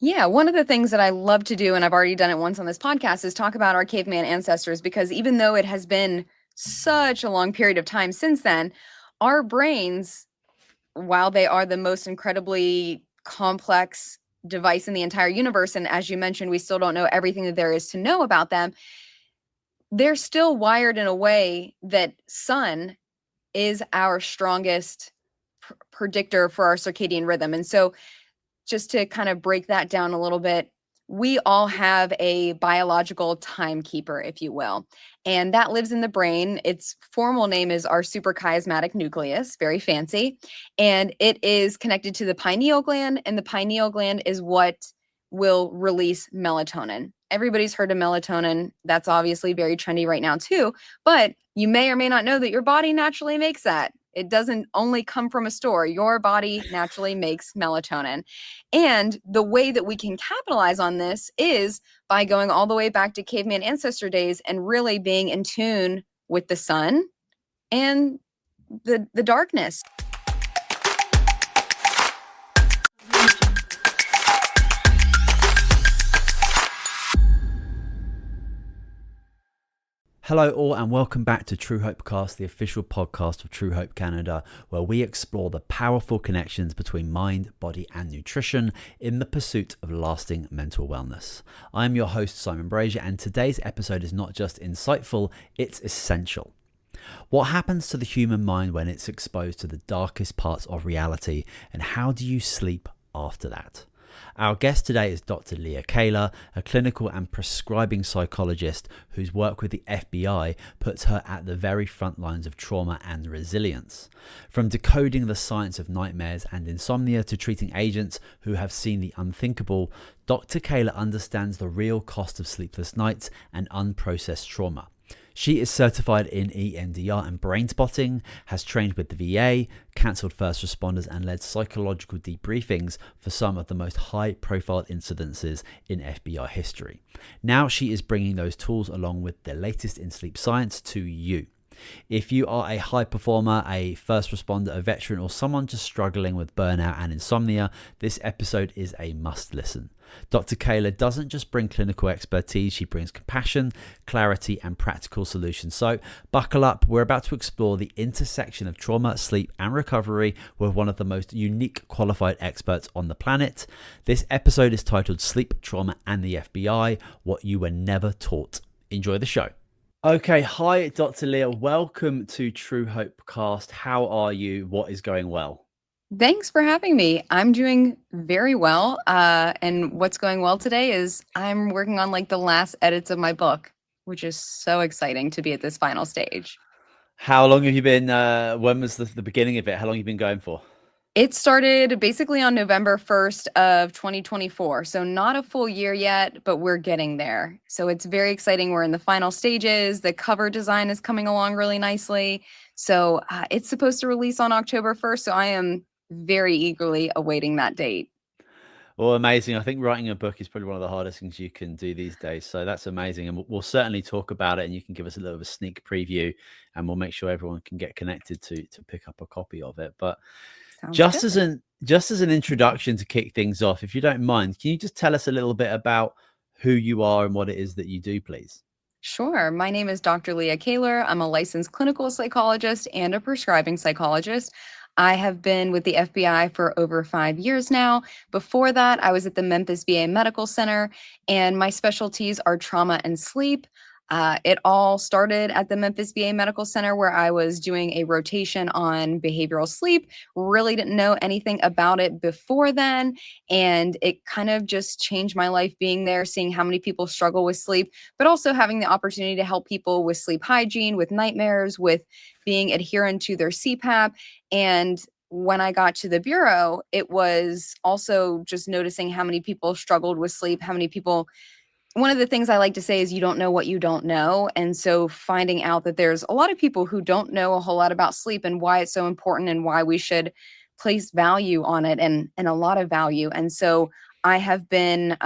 Yeah, one of the things that I love to do, and I've already done it once on this podcast, is talk about our caveman ancestors because even though it has been such a long period of time since then, our brains, while they are the most incredibly complex device in the entire universe, and as you mentioned, we still don't know everything that there is to know about them, they're still wired in a way that sun is our strongest predictor for our circadian rhythm. And so just to kind of break that down a little bit, we all have a biological timekeeper, if you will, and that lives in the brain. Its formal name is our suprachiasmatic nucleus, very fancy, and it is connected to the pineal gland, and the pineal gland is what will release melatonin. Everybody's heard of melatonin. That's obviously very trendy right now too, but you may or may not know that your body naturally makes that. It doesn't only come from a store. Your body naturally makes melatonin. And the way that we can capitalize on this is by going all the way back to caveman ancestor days and really being in tune with the sun and the darkness. Hello all and welcome back to Truehope Cast, the official podcast of Truehope Canada, where we explore the powerful connections between mind, body and nutrition in the pursuit of lasting mental wellness. I'm your host Simon Brazier, and today's episode is not just insightful, it's essential. What happens to the human mind when it's exposed to the darkest parts of reality, and how do you sleep after that? Our guest today is Dr. Leah Kaylor, a clinical and prescribing psychologist whose work with the FBI puts her at the very front lines of trauma and resilience. From decoding the science of nightmares and insomnia to treating agents who have seen the unthinkable, Dr. Kaylor understands the real cost of sleepless nights and unprocessed trauma. She is certified in EMDR and brain spotting, has trained with the VA, cancelled first responders and led psychological debriefings for some of the most high-profile incidences in FBI history. Now she is bringing those tools along with the latest in sleep science to you. If you are a high performer, a first responder, a veteran, or someone just struggling with burnout and insomnia, this episode is a must listen. Dr. Kaylor doesn't just bring clinical expertise, she brings compassion, clarity, and practical solutions. So buckle up, we're about to explore the intersection of trauma, sleep, and recovery with one of the most unique qualified experts on the planet. This episode is titled Sleep, Trauma, and the FBI, What You Were Never Taught. Enjoy the show. Okay, hi, Dr. Leah. Welcome to Truehope Cast. How are you? What is going well? Thanks for having me. I'm doing very well. And what's going well today is I'm working on like the last edits of my book, which is so exciting to be at this final stage. How long have you been, when was the beginning of it? How long have you been going for? It started basically on November 1st of 2024. So not a full year yet, but we're getting there. So it's very exciting. We're in the final stages. The cover design is coming along really nicely. So it's supposed to release on October 1st. So I am very eagerly awaiting that date. Well, amazing. I think writing a book is probably one of the hardest things you can do these days. So that's amazing. And we'll certainly talk about it, and you can give us a little bit of a sneak preview, and we'll make sure everyone can get connected to pick up a copy of it. But Sounds just good. as an introduction to kick things off, if you don't mind, can you just tell us a little bit about who you are and what it is that you do, please? Sure. My name is Dr. Leah Kaylor. I'm a licensed clinical psychologist and a prescribing psychologist. I have been with the FBI for over 5 years now. Before that, I was at the Memphis VA Medical Center, and my specialties are trauma and sleep. It all started at the Memphis VA Medical Center, where I was doing a rotation on behavioral sleep. Really didn't know anything about it before then. And it kind of just changed my life being there, seeing how many people struggle with sleep, but also having the opportunity to help people with sleep hygiene, with nightmares, with being adherent to their CPAP. And when I got to the bureau, it was also just noticing how many people struggled with sleep, how many people. One of the things I like to say is you don't know what you don't know. And so finding out that there's a lot of people who don't know a whole lot about sleep and why it's so important and why we should place value on it and a lot of value. And so I have been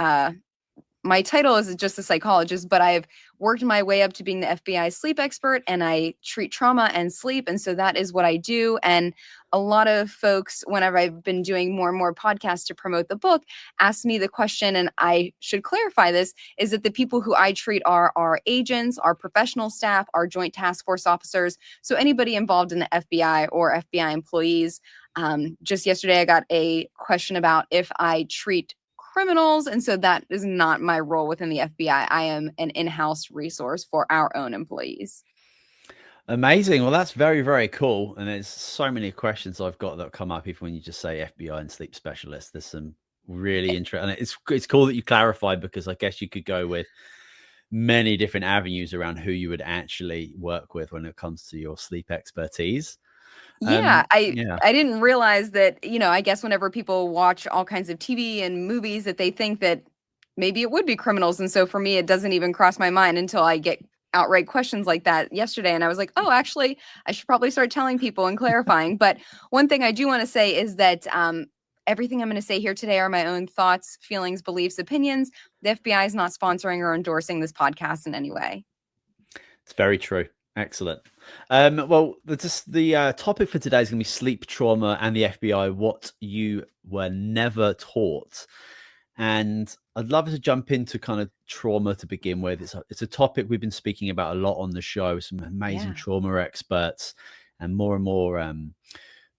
my title is just a psychologist, but I've worked my way up to being the FBI sleep expert, and I treat trauma and sleep. And so that is what I do. And a lot of folks, whenever I've been doing more and more podcasts to promote the book, ask me the question, and I should clarify this, is that the people who I treat are our agents, our professional staff, our joint task force officers. So anybody involved in the FBI or FBI employees. Just yesterday, I got a question about if I treat criminals. And so that is not my role within the FBI. I am an in-house resource for our own employees. Amazing. Well, that's very, very cool. And there's so many questions I've got that come up even when you just say FBI and sleep specialist. There's some really interesting, and it's cool that you clarified, because I guess you could go with many different avenues around who you would actually work with when it comes to your sleep expertise. I didn't realize that, I guess whenever people watch all kinds of TV and movies, that they think that maybe it would be criminals. And so for me, it doesn't even cross my mind until I get outright questions like that yesterday. And I was like, oh, actually, I should probably start telling people and clarifying. But one thing I do want to say is that everything I'm going to say here today are my own thoughts, feelings, beliefs, opinions. The FBI is not sponsoring or endorsing this podcast in any way. It's very true. Excellent. Well, the topic for today is going to be sleep trauma and the FBI, what you were never taught. And I'd love to jump into kind of trauma to begin with. It's a topic we've been speaking about a lot on the show. Some amazing trauma experts and more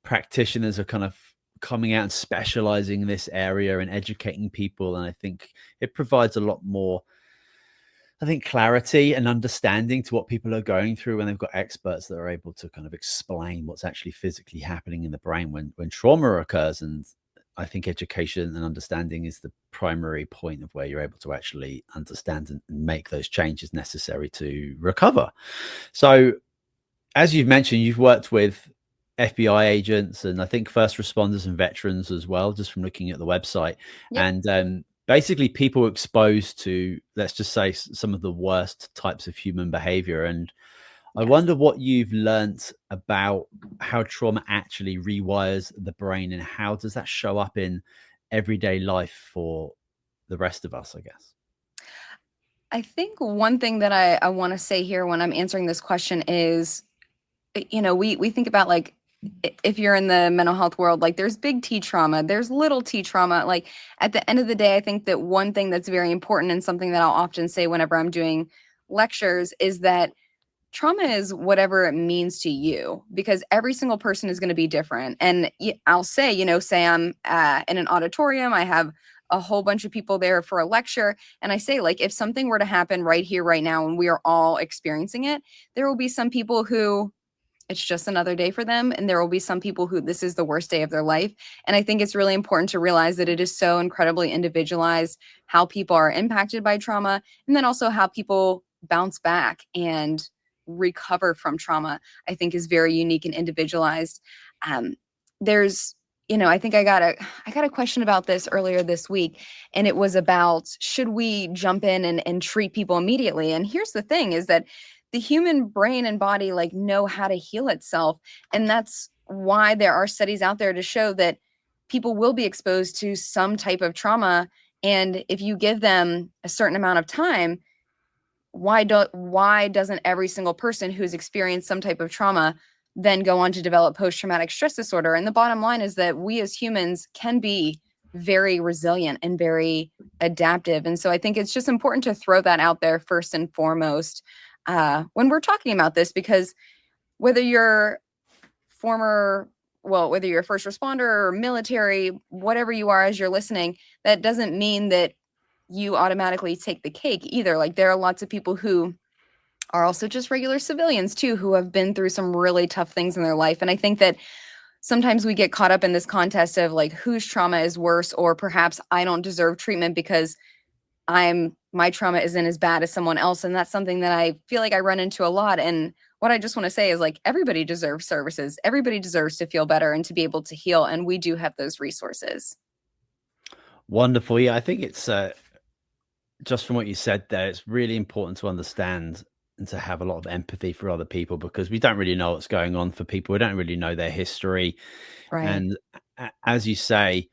practitioners are kind of coming out and specializing in this area and educating people. And I think it provides a lot more, clarity and understanding to what people are going through when they've got experts that are able to kind of explain what's actually physically happening in the brain when trauma occurs. And I think education and understanding is the primary point of where you're able to actually understand and make those changes necessary to recover. So, as you've mentioned, you've worked with FBI agents and I think first responders and veterans as well, just from looking at the website. Yep. And basically people exposed to, let's just say, some of the worst types of human behavior. And I wonder what you've learned about how trauma actually rewires the brain and how does that show up in everyday life for the rest of us, I guess. I think one thing that I want to say here when I'm answering this question is, we think about, like, if you're in the mental health world, like there's big T trauma, there's little T trauma. Like at the end of the day, I think that one thing that's very important and something that I'll often say whenever I'm doing lectures is that trauma is whatever it means to you, because every single person is going to be different. And I'll say, say I'm in an auditorium, I have a whole bunch of people there for a lecture. And I say, like, if something were to happen right here, right now, and we are all experiencing it, there will be some people who it's just another day for them. And there will be some people who this is the worst day of their life. And I think it's really important to realize that it is so incredibly individualized how people are impacted by trauma, and then also how people bounce back and recover from trauma, I think is very unique and individualized. There's, I think I got a question about this earlier this week, and it was about, should we jump in and treat people immediately? And here's the thing is that the human brain and body know how to heal itself. And that's why there are studies out there to show that people will be exposed to some type of trauma. And if you give them a certain amount of time, why doesn't every single person who's experienced some type of trauma then go on to develop post-traumatic stress disorder? And the bottom line is that we as humans can be very resilient and very adaptive. And so I think it's just important to throw that out there first and foremost when we're talking about this, because whether you're whether you're a first responder or military, whatever you are as you're listening, that doesn't mean that you automatically take the cake either. Like there are lots of people who are also just regular civilians too, who have been through some really tough things in their life. And I think that sometimes we get caught up in this contest of like whose trauma is worse, or perhaps I don't deserve treatment because my trauma isn't as bad as someone else. And that's something that I feel like I run into a lot. And what I just want to say is, like, everybody deserves services. Everybody deserves to feel better and to be able to heal. And we do have those resources. Wonderful. Yeah, I think it's just from what you said there, it's really important to understand and to have a lot of empathy for other people, because we don't really know what's going on for people. We don't really know their history. Right. And as you say,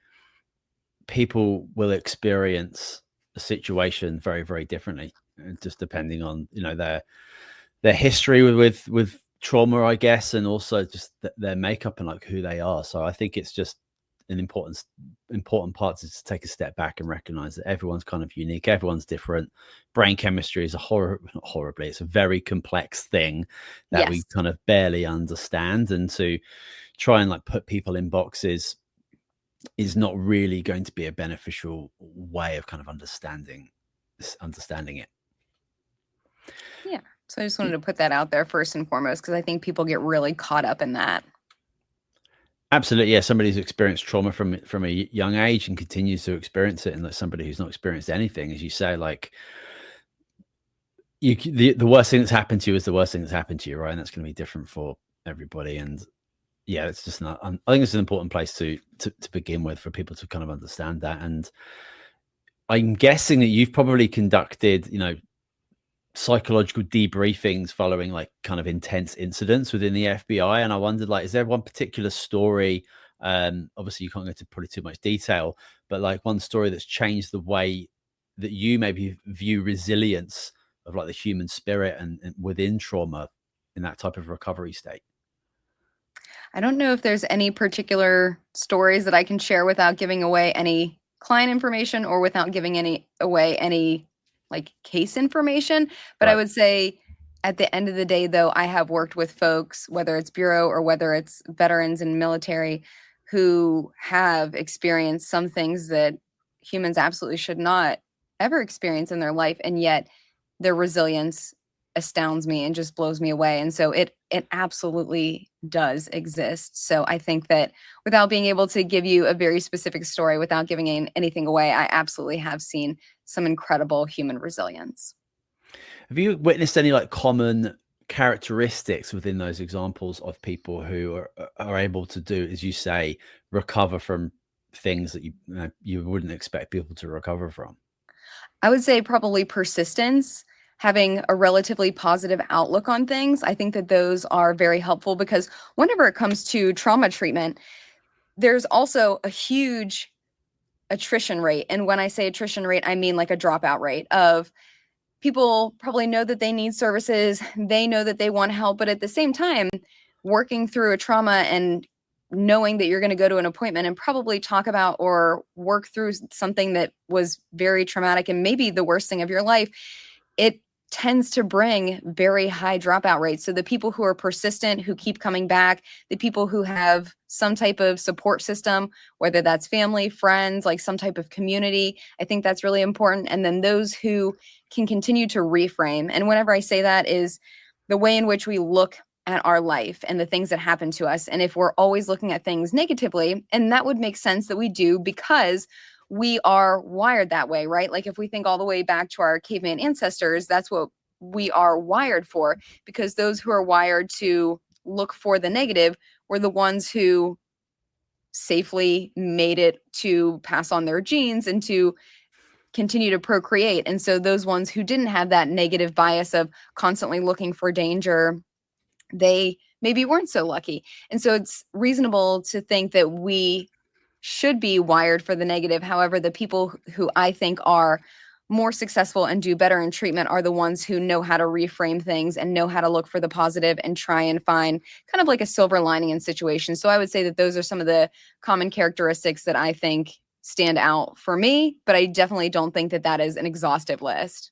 people will experience a situation very, very differently, just depending on, you know, their history with trauma, I guess, and also just their makeup and like who they are. So I think it's just an important part is to take a step back and recognize that everyone's kind of unique, everyone's different. Brain chemistry is it's a very complex thing that we kind of barely understand, and to try and like put people in boxes is not really going to be a beneficial way of kind of understanding it. Yeah. So I just wanted to put that out there first and foremost, because I think people get really caught up in that. Absolutely. Yeah. Somebody who's experienced trauma from a young age and continues to experience it. And like somebody who's not experienced anything, as you say, like the worst thing that's happened to you is the worst thing that's happened to you. Right. And that's going to be different for everybody. And yeah, it's just not, I think it's an important place to begin with for people to kind of understand that. And I'm guessing that you've probably conducted, you know, psychological debriefings following like kind of intense incidents within the FBI. And I wondered, like, is there one particular story? Obviously you can't go into probably too much detail, but like one story that's changed the way that you maybe view resilience of like the human spirit and within trauma in that type of recovery state. I don't know if there's any particular stories that I can share without giving away any client information or without giving away any like case information. But Right. I would say at the end of the day, though, I have worked with folks, whether it's bureau or whether it's veterans and military, who have experienced some things that humans absolutely should not ever experience in their life. And yet their resilience astounds me and just blows me away. And so it absolutely does exist. So I think that without being able to give you a very specific story, without giving anything away, I absolutely have seen some incredible human resilience. Have you witnessed any like common characteristics within those examples of people who are able to do, as you say, recover from things that you wouldn't expect people to recover from? I would say probably persistence, having a relatively positive outlook on things. I think that those are very helpful because whenever it comes to trauma treatment, there's also a huge attrition rate. And when I say attrition rate, I mean like a dropout rate of people probably know that they need services, they know that they want help, but at the same time, working through a trauma and knowing that you're going to go to an appointment and probably talk about or work through something that was very traumatic and maybe the worst thing of your life, it tends to bring very high dropout rates. So the people who are persistent, who keep coming back, the people who have some type of support system, whether that's family, friends, like some type of community, I think that's really important. And then those who can continue to reframe. And whenever I say that is the way in which we look at our life and the things that happen to us. And if we're always looking at things negatively, and that would make sense that we do because we are wired that way, right? Like if we think all the way back to our caveman ancestors, that's what we are wired for, because those who are wired to look for the negative were the ones who safely made it to pass on their genes and to continue to procreate. And so those ones who didn't have that negative bias of constantly looking for danger, they maybe weren't so lucky. And so it's reasonable to think that we should be wired for the negative. However, the people who I think are more successful and do better in treatment are the ones who know how to reframe things and know how to look for the positive and try and find kind of like a silver lining in situations. So I would say that those are some of the common characteristics that I think stand out for me, but I definitely don't think that that is an exhaustive list.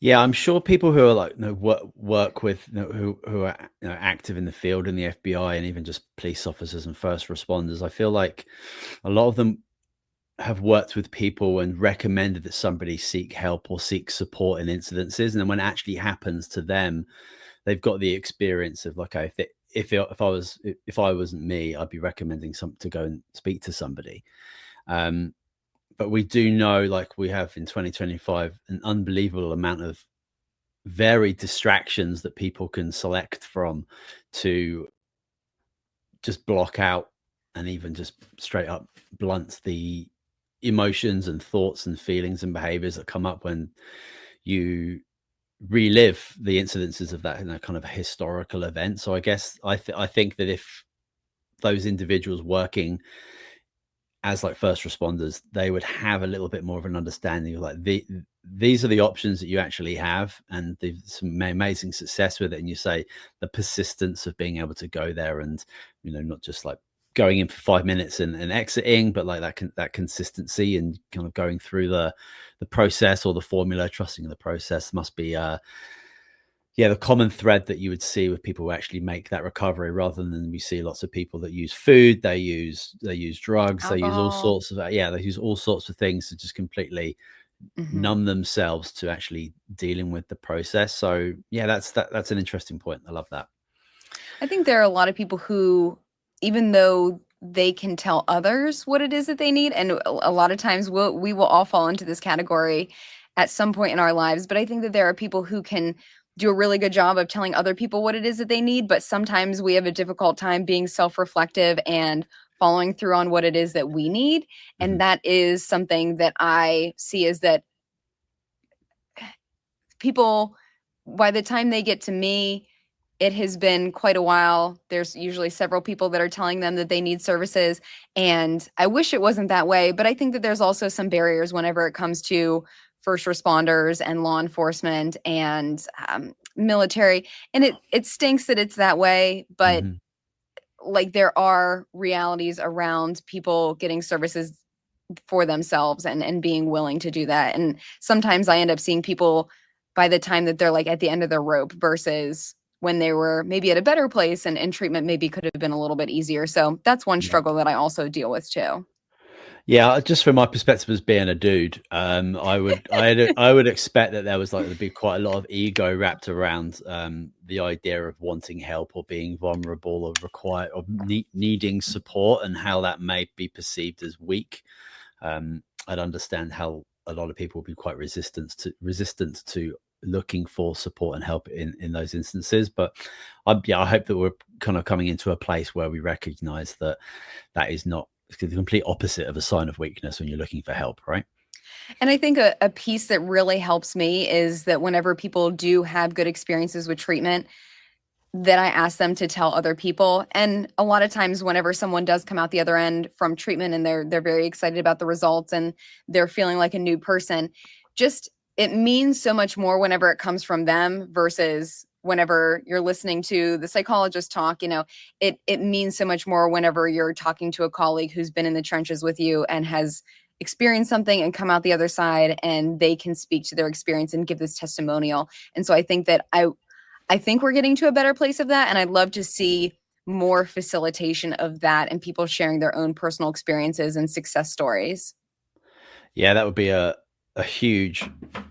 Yeah, I'm sure people who are like, you know, work with, you know, who are, you know, active in the field in the FBI and even just police officers and first responders, I feel like a lot of them have worked with people and recommended that somebody seek help or seek support in incidences, and then when it actually happens to them, they've got the experience of like, okay, if I wasn't me, I'd be recommending to go and speak to somebody. But we do know, like we have in 2025, an unbelievable amount of varied distractions that people can select from to just block out and even just straight up blunt the emotions and thoughts and feelings and behaviors that come up when you relive the incidences of that in a kind of historical event. So I guess I think that if those individuals working as like first responders, they would have a little bit more of an understanding of like these are the options that you actually have, and they've some amazing success with it. And you say the persistence of being able to go there and, not just like going in for 5 minutes and exiting, but like that consistency and kind of going through the process or the formula, trusting the process must be the common thread that you would see with people who actually make that recovery, rather than we see lots of people that use food, they use drugs, they use all Alcohol. sorts of they use all sorts of things to just completely Mhm. numb themselves to actually dealing with the process. So yeah, that's an interesting point. I love that. I think there are a lot of people who, even though they can tell others what it is that they need, and a lot of times we will all fall into this category at some point in our lives, but I think that there are people who can do a really good job of telling other people what it is that they need, but sometimes we have a difficult time being self-reflective and following through on what it is that we need. Mm-hmm. And that is something that I see, is that people, by the time they get to me, it has been quite a while. There's usually several people that are telling them that they need services. And I wish it wasn't that way, but I think that there's also some barriers whenever it comes to first responders and law enforcement and military. And it stinks that it's that way, but Mm-hmm. like there are realities around people getting services for themselves and being willing to do that. And sometimes I end up seeing people by the time that they're like at the end of their rope versus when they were maybe at a better place, and treatment maybe could have been a little bit easier. So that's one Yeah. struggle that I also deal with too. Yeah, just from my perspective as being a dude, I would expect that there was like there'd be quite a lot of ego wrapped around the idea of wanting help or being vulnerable or needing support, and how that may be perceived as weak. I'd understand how a lot of people would be quite resistant to looking for support and help in those instances. But I hope that we're kind of coming into a place where we recognize that that is not the complete opposite of a sign of weakness when you're looking for help, right? And I think a piece that really helps me is that whenever people do have good experiences with treatment, that I ask them to tell other people. And a lot of times whenever someone does come out the other end from treatment and they're very excited about the results and they're feeling like a new person, just it means so much more whenever it comes from them versus whenever you're listening to the psychologist talk. It means so much more whenever you're talking to a colleague who's been in the trenches with you and has experienced something and come out the other side, and they can speak to their experience and give this testimonial. And so I think that I think we're getting to a better place of that. And I'd love to see more facilitation of that and people sharing their own personal experiences and success stories. Yeah, that would be a huge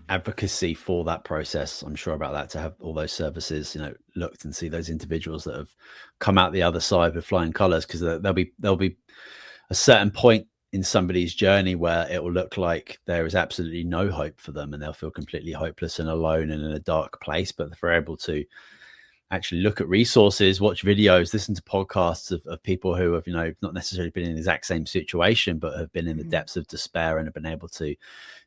advocacy for that process. I'm sure about that, to have all those services, looked and see those individuals that have come out the other side with flying colors, because there'll be a certain point in somebody's journey where it will look like there is absolutely no hope for them and they'll feel completely hopeless and alone and in a dark place. But if we're able to actually look at resources, watch videos, listen to podcasts of people who have, not necessarily been in the exact same situation, but have been in the depths of despair and have been able to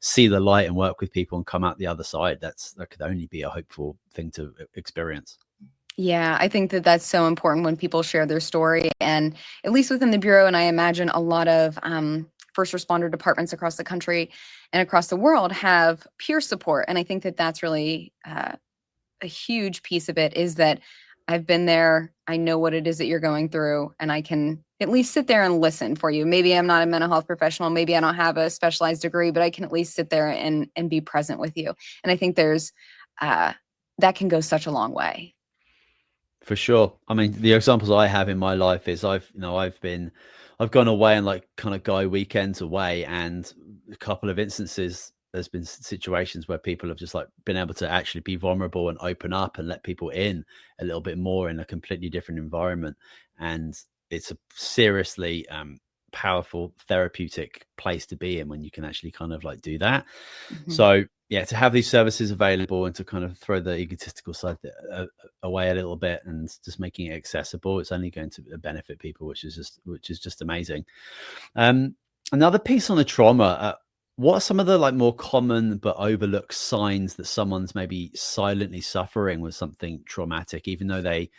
see the light and work with people and come out the other side, that could only be a hopeful thing to experience. Yeah, I think that that's so important when people share their story. And at least within the Bureau, and I imagine a lot of first responder departments across the country and across the world have peer support. And I think that that's really a huge piece of it, is that I've been there. I know what it is that you're going through, and I can at least sit there and listen for you. Maybe I'm not a mental health professional. Maybe I don't have a specialized degree, but I can at least sit there and be present with you. And I think there's that can go such a long way. For sure. I mean, the examples I have in my life is I've gone away and like kind of guy weekends away, and a couple of instances there's been situations where people have just like been able to actually be vulnerable and open up and let people in a little bit more in a completely different environment. And it's a seriously powerful therapeutic place to be in when you can actually kind of like do that. Mhm. So yeah, to have these services available and to kind of throw the egotistical side away a little bit and just making it accessible, it's only going to benefit people, which is just amazing. Another piece on the trauma. What are some of the like more common but overlooked signs that someone's maybe silently suffering with something traumatic, even though they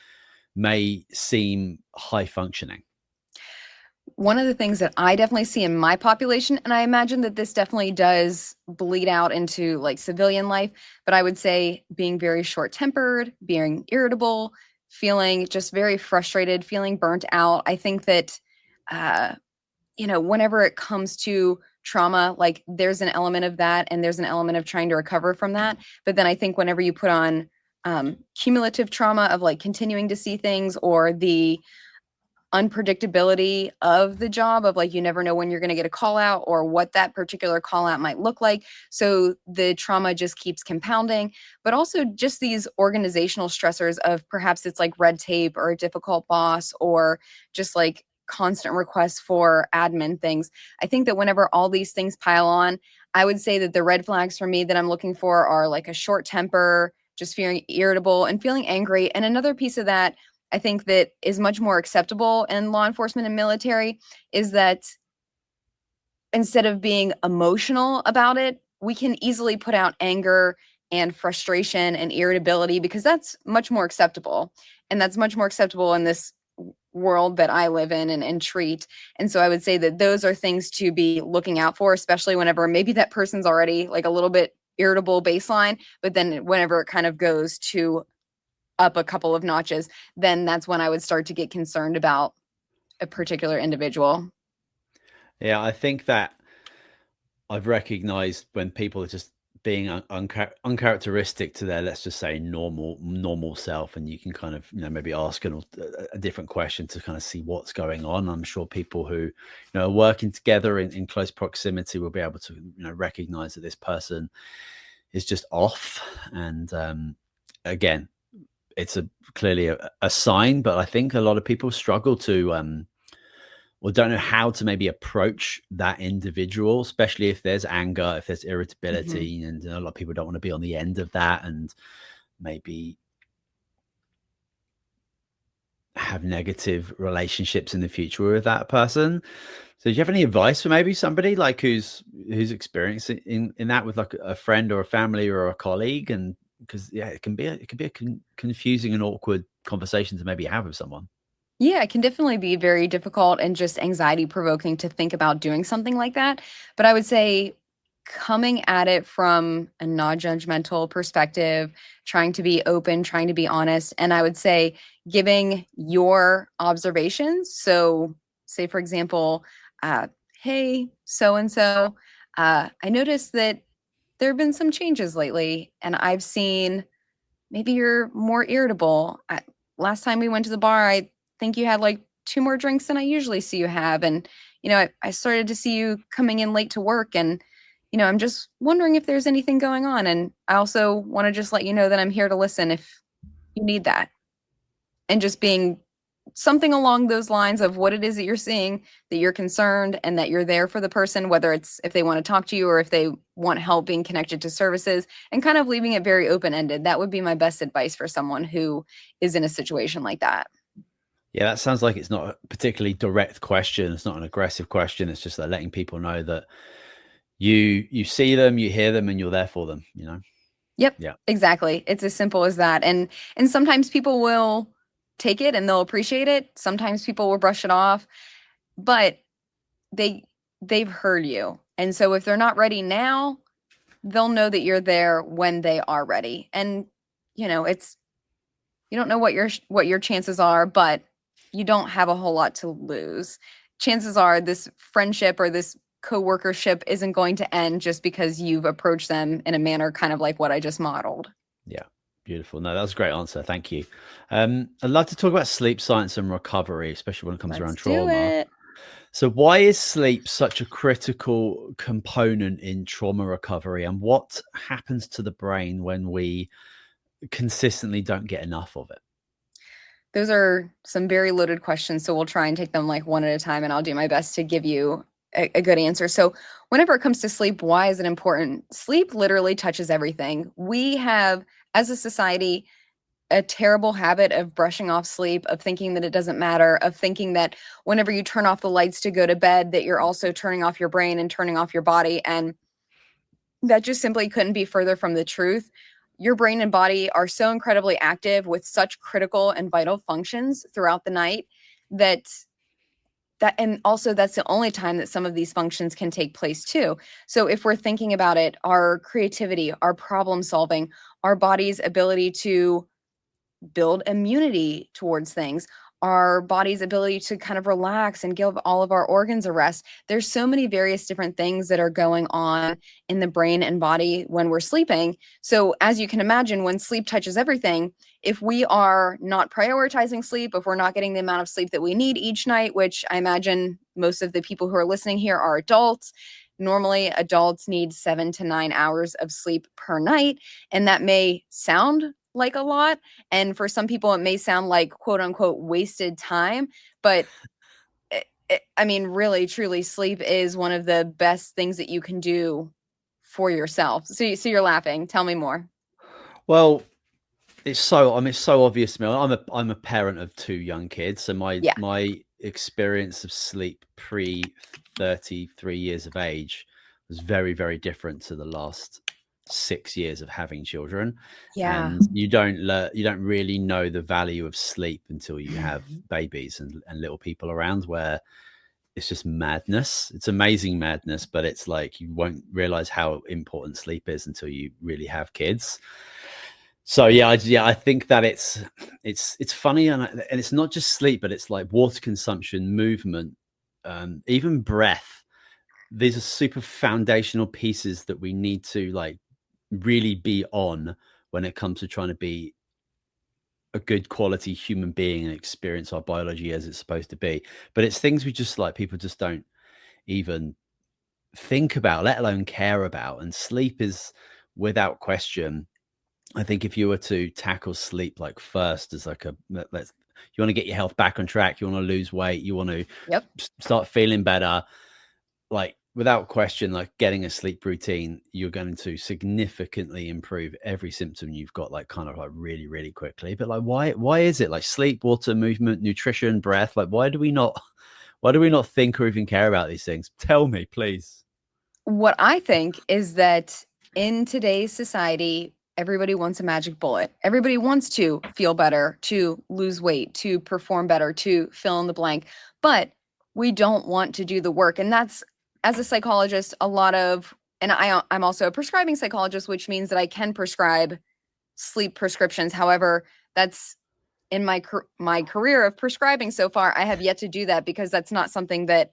may seem high functioning? One of the things that I definitely see in my population, and I imagine that this definitely does bleed out into like civilian life, but I would say being very short-tempered, being irritable, feeling just very frustrated, feeling burnt out. I think that, uh, whenever it comes to trauma, like there's an element of that and there's an element of trying to recover from that. But then I think whenever you put on cumulative trauma of like continuing to see things or the unpredictability of the job of like you never know when you're going to get a call out or what that particular call out might look like, so the trauma just keeps compounding. But also just these organizational stressors of perhaps it's like red tape or a difficult boss or just like constant requests for admin things. I think that whenever all these things pile on, I would say that the red flags for me that I'm looking for are like a short temper, just feeling irritable and feeling angry. And another piece of that I think that is much more acceptable in law enforcement and military is that instead of being emotional about it, we can easily put out anger and frustration and irritability because that's much more acceptable. And that's much more acceptable in this world that I live in and treat. And so I would say that those are things to be looking out for, especially whenever maybe that person's already like a little bit irritable baseline, but then whenever it kind of goes to up a couple of notches, then that's when I would start to get concerned about a particular individual. Yeah, I think that I've recognized when people are just being uncharacteristic to their, let's just say, normal self, and you can kind of, maybe ask a different question to kind of see what's going on. I'm sure people who, are working together in close proximity will be able to, recognize that this person is just off. And again, it's clearly a sign, but I think a lot of people struggle to or don't know how to maybe approach that individual, especially if there's anger, if there's irritability, Mm-hmm. and a lot of people don't want to be on the end of that and maybe have negative relationships in the future with that person. So do you have any advice for maybe somebody like who's experiencing in that with like a friend or a family or a colleague? And because it can be a confusing and awkward conversation to maybe have with someone. Yeah, it can definitely be very difficult and just anxiety provoking to think about doing something like that. But I would say coming at it from a non-judgmental perspective, trying to be open, trying to be honest, and I would say giving your observations. So, say for example, hey, so and so, I noticed that there have been some changes lately, and I've seen maybe you're more irritable. Last time we went to the bar, I think you had like two more drinks than I usually see you have. And, I started to see you coming in late to work. And, I'm just wondering if there's anything going on. And I also want to just let you know that I'm here to listen if you need that. And just being something along those lines of what it is that you're seeing, that you're concerned and that you're there for the person, whether it's if they want to talk to you or if they want help being connected to services, and kind of leaving it very open-ended. That would be my best advice for someone who is in a situation like that. Yeah, that sounds like it's not a particularly direct question. It's not an aggressive question. It's just letting people know that you see them, you hear them, and you're there for them. Yep, Yeah. exactly. It's as simple as that. And sometimes people will take it and they'll appreciate it. Sometimes people will brush it off, but they they've heard you. And so if they're not ready now, they'll know that you're there when they are ready. And it's you don't know what your chances are, but you don't have a whole lot to lose. Chances are this friendship or this coworkership isn't going to end just because you've approached them in a manner kind of like what I just modeled. Yeah. Beautiful. No, that was a great answer. Thank you. I'd love to talk about sleep science and recovery, especially when it comes around Let's do trauma. it. So why is sleep such a critical component in trauma recovery, and what happens to the brain when we consistently don't get enough of it? Those are some very loaded questions, so we'll try and take them like one at a time, and I'll do my best to give you a good answer. So, whenever it comes to sleep, why is it important? Sleep literally touches everything. We have, as a society, a terrible habit of brushing off sleep, of thinking that it doesn't matter, of thinking that whenever you turn off the lights to go to bed, that you're also turning off your brain and turning off your body. And that just simply couldn't be further from the truth. Your brain and body are so incredibly active with such critical and vital functions throughout the night that and also that's the only time that some of these functions can take place too. So if we're thinking about it, our creativity, our problem solving, our body's ability to build immunity towards things, our body's ability to kind of relax and give all of our organs a rest. There's so many various different things that are going on in the brain and body when we're sleeping. So as you can imagine, when sleep touches everything, if we are not prioritizing sleep, if we're not getting the amount of sleep that we need each night, which I imagine most of the people who are listening here are adults. Normally, adults need 7 to 9 hours of sleep per night. And that may sound like a lot. And for some people, it may sound like quote unquote wasted time. But I mean, really, truly, sleep is one of the best things that you can do for yourself. So you're laughing. Tell me more. Well, it's so obvious to me. I'm a parent of 2 young kids, so my experience of sleep pre 33 years of age was very, very different to the last 6 years of having children. Yeah. And you don't really know the value of sleep until you have babies and little people around, where it's just madness. It's amazing madness, but it's like you won't realize how important sleep is until you really have kids. So I think that it's funny, and it's not just sleep, but it's like water consumption, movement, even breath. These are super foundational pieces that we need to like really be on when it comes to trying to be a good quality human being and experience our biology as it's supposed to be. But it's things we just like people just don't even think about, let alone care about. And sleep is, without question, I think if you were to tackle sleep like first as like you want to get your health back on track, you want to lose weight, you want to start feeling better, like without question, like getting a sleep routine, you're going to significantly improve every symptom you've got, like kind of like really, really quickly. But like, why is it like sleep, water, movement, nutrition, breath? Like, why do we not think or even care about these things? Tell me, please. What I think is that in today's society, everybody wants a magic bullet. Everybody wants to feel better, to lose weight, to perform better, to fill in the blank. But we don't want to do the work. And that's, as a psychologist, and I'm also a prescribing psychologist, which means that I can prescribe sleep prescriptions. However, that's in my career of prescribing so far, I have yet to do that because that's not something that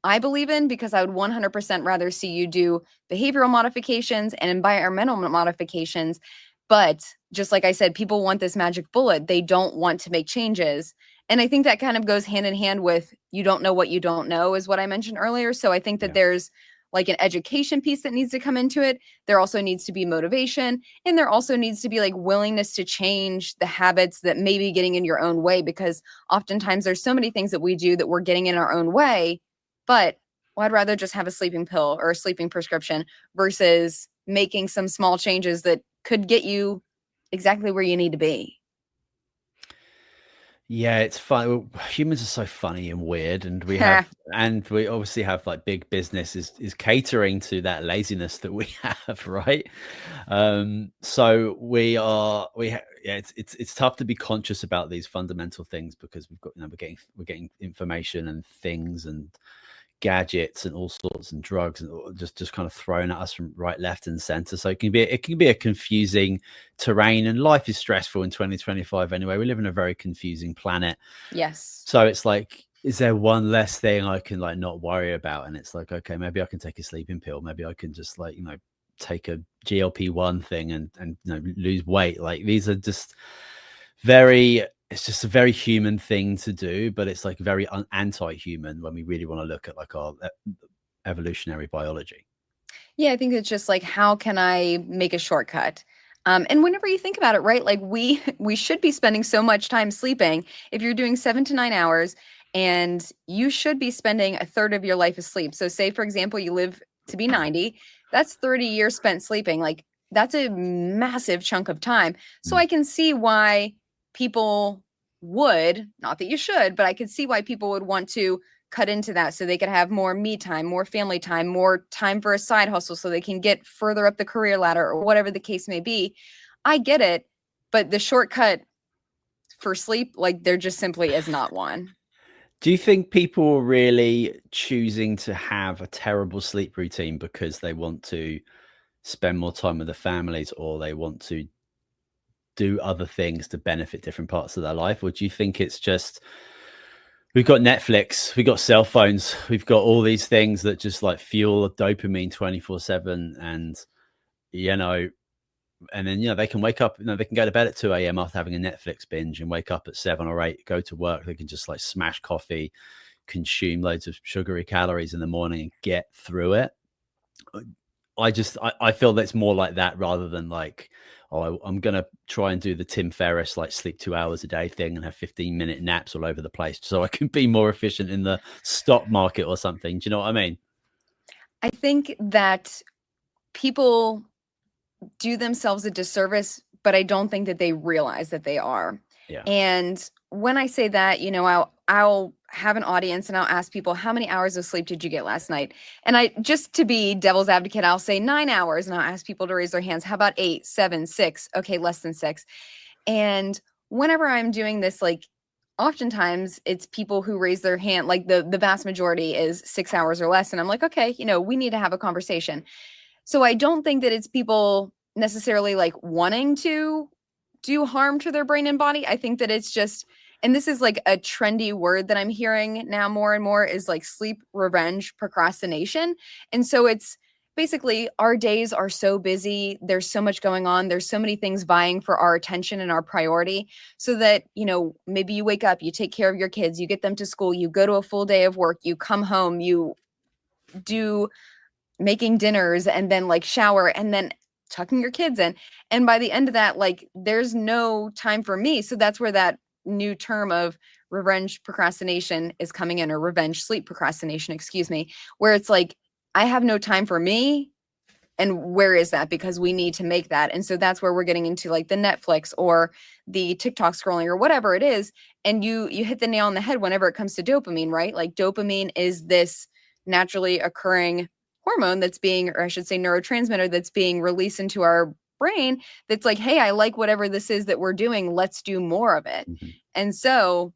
I believe in, because I would 100% rather see you do behavioral modifications and environmental modifications. But just like I said, people want this magic bullet. They don't want to make changes. And I think that kind of goes hand in hand with you don't know what you don't know, is what I mentioned earlier. So I think that there's like an education piece that needs to come into it. There also needs to be motivation. And there also needs to be like willingness to change the habits that may be getting in your own way, because oftentimes there's so many things that we do that we're getting in our own way. But I'd rather just have a sleeping pill or a sleeping prescription versus making some small changes that could get you exactly where you need to be. Yeah, it's fun. Humans are so funny and weird, and we obviously have like big business is catering to that laziness that we have, right? So it's tough to be conscious about these fundamental things because we've got, we're getting information and things and gadgets and all sorts and drugs and just kind of thrown at us from right, left, and center. So it can be a confusing terrain, and life is stressful in 2025 anyway. We live in a very confusing planet. Yes. So it's like, is there one less thing I can like not worry about? And it's like, okay, maybe I can take a sleeping pill. Maybe I can just like, take a GLP-1 thing and lose weight. Like these are just it's just a very human thing to do, but it's like very anti-human when we really want to look at like our evolutionary biology. Yeah, I think it's just like, how can I make a shortcut? And whenever you think about it, right, like we should be spending so much time sleeping. If you're doing 7 to 9 hours, and you should be spending a third of your life asleep. So say, for example, you live to be 90, that's 30 years spent sleeping. Like that's a massive chunk of time. So I can see why people would, not that you should, but I could see why people would want to cut into that so they could have more me time, more family time, more time for a side hustle so they can get further up the career ladder or whatever the case may be. I get it, but the shortcut for sleep, like there just simply is not one. Do you think people are really choosing to have a terrible sleep routine because they want to spend more time with the families, or they want to do other things to benefit different parts of their life? Or do you think it's just we've got Netflix, we've got cell phones, we've got all these things that just like fuel dopamine 24/7, and you know, and then they can wake up, they can go to bed at 2 a.m. after having a Netflix binge and wake up at 7 or 8, go to work. They can just like smash coffee, consume loads of sugary calories in the morning and get through it. I feel that it's more like that rather than like, oh, I'm going to try and do the Tim Ferriss, like sleep 2 hours a day thing and have 15-minute naps all over the place so I can be more efficient in the stock market or something. Do you know what I mean? I think that people do themselves a disservice, but I don't think that they realize that they are. Yeah. And when I say that, I'll have an audience and I'll ask people, how many hours of sleep did you get last night? And I, just to be devil's advocate, I'll say 9 hours, and I'll ask people to raise their hands. How about 8, 7, 6? Okay, less than 6. And whenever I'm doing this, like, oftentimes it's people who raise their hand, like the vast majority is 6 hours or less. And I'm like, okay, we need to have a conversation. So I don't think that it's people necessarily like wanting to do harm to their brain and body. I think that it's just, and this is like a trendy word that I'm hearing now more and more, is like sleep revenge procrastination. And so it's basically, our days are so busy. There's so much going on. There's so many things vying for our attention and our priority, so that, maybe you wake up, you take care of your kids, you get them to school, you go to a full day of work, you come home, you do making dinners, and then like shower, and then tucking your kids in. And by the end of that, like, there's no time for me. So that's where that new term of revenge procrastination is coming in, or revenge sleep procrastination, excuse me, where it's like, I have no time for me. And where is that? Because we need to make that. And so that's where we're getting into like the Netflix or the TikTok scrolling or whatever it is. And you hit the nail on the head whenever it comes to dopamine, right? Like, dopamine is this naturally occurring hormone that's being, or I should say neurotransmitter, that's being released into our brain, that's like, hey, I like whatever this is that we're doing, let's do more of it. Mm-hmm. And so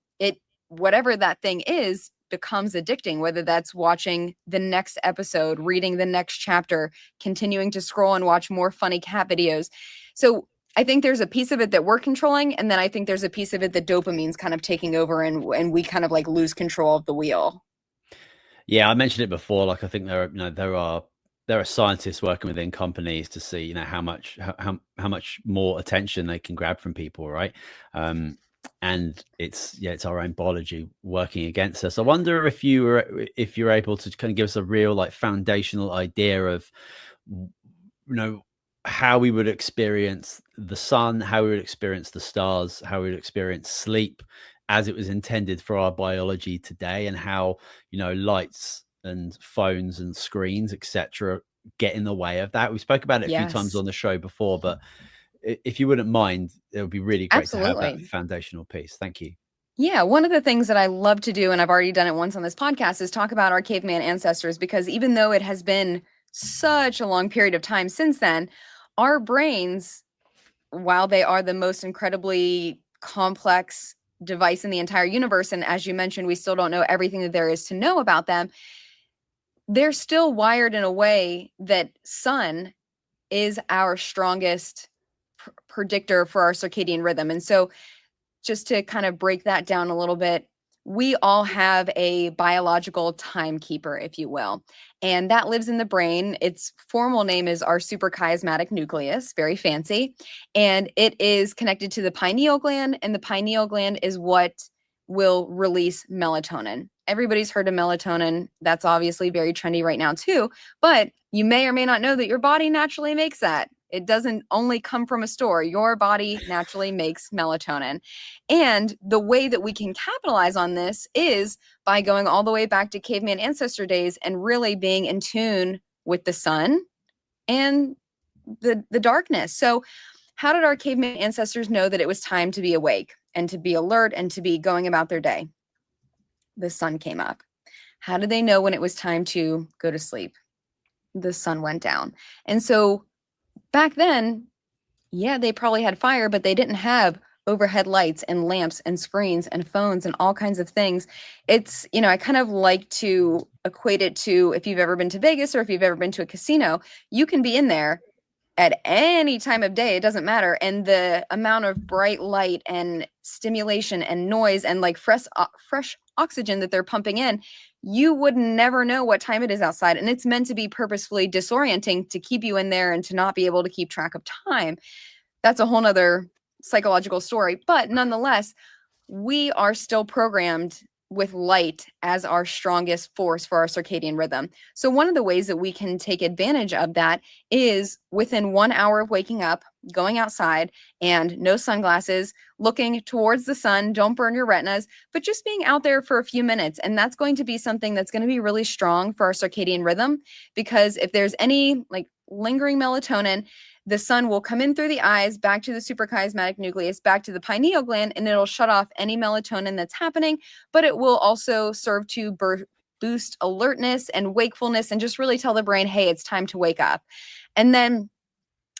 whatever that thing is, becomes addicting, whether that's watching the next episode, reading the next chapter, continuing to scroll and watch more funny cat videos. So I think there's a piece of it that we're controlling, and then I think there's a piece of it that dopamine's kind of taking over, and we kind of like lose control of the wheel. Yeah, I mentioned it before. Like, I think there are scientists working within companies to see how much more attention they can grab from people, right? And it's our own biology working against us. I wonder if you're able to kind of give us a real like foundational idea of how we would experience the sun, how we would experience the stars, how we would experience sleep as it was intended for our biology today, and how lights and phones and screens, etc., get in the way of that. We spoke about it a few times on the show before, but if you wouldn't mind, it would be really great to have that foundational piece. Thank you. Yeah, one of the things that I love to do, and I've already done it once on this podcast, is talk about our caveman ancestors, because even though it has been such a long period of time since then, our brains, while they are the most incredibly complex device in the entire universe, and as you mentioned, we still don't know everything that there is to know about them, they're still wired in a way that sun is our strongest predictor for our circadian rhythm. And so just to kind of break that down a little bit, we all have a biological timekeeper, if you will, and that lives in the brain. Its formal name is our suprachiasmatic nucleus, very fancy, and it is connected to the pineal gland, and the pineal gland is what will release melatonin. Everybody's heard of melatonin. That's obviously very trendy right now too, but you may or may not know that your body naturally makes that. It doesn't only come from a store. Your body naturally makes melatonin. And the way that we can capitalize on this is by going all the way back to caveman ancestor days and really being in tune with the sun and the darkness. So how did our caveman ancestors know that it was time to be awake and to be alert and to be going about their day? The sun came up. How did they know when it was time to go to sleep? The sun went down. And so back then, yeah, they probably had fire, but they didn't have overhead lights and lamps and screens and phones and all kinds of things. It's, I kind of like to equate it to, if you've ever been to Vegas or if you've ever been to a casino, you can be in there at any time of day, it doesn't matter. And the amount of bright light and stimulation and noise and like fresh oxygen that they're pumping in, you would never know what time it is outside. And it's meant to be purposefully disorienting to keep you in there and to not be able to keep track of time. That's a whole nother psychological story. But nonetheless, we are still programmed with light as our strongest force for our circadian rhythm. So one of the ways that we can take advantage of that is within 1 hour of waking up, going outside and no sunglasses, looking towards the sun, don't burn your retinas, but just being out there for a few minutes. And that's going to be something that's going to be really strong for our circadian rhythm, because if there's any like lingering melatonin, the sun will come in through the eyes, back to the suprachiasmatic nucleus, back to the pineal gland, and it'll shut off any melatonin that's happening, but it will also serve to boost alertness and wakefulness and just really tell the brain, hey, it's time to wake up. And then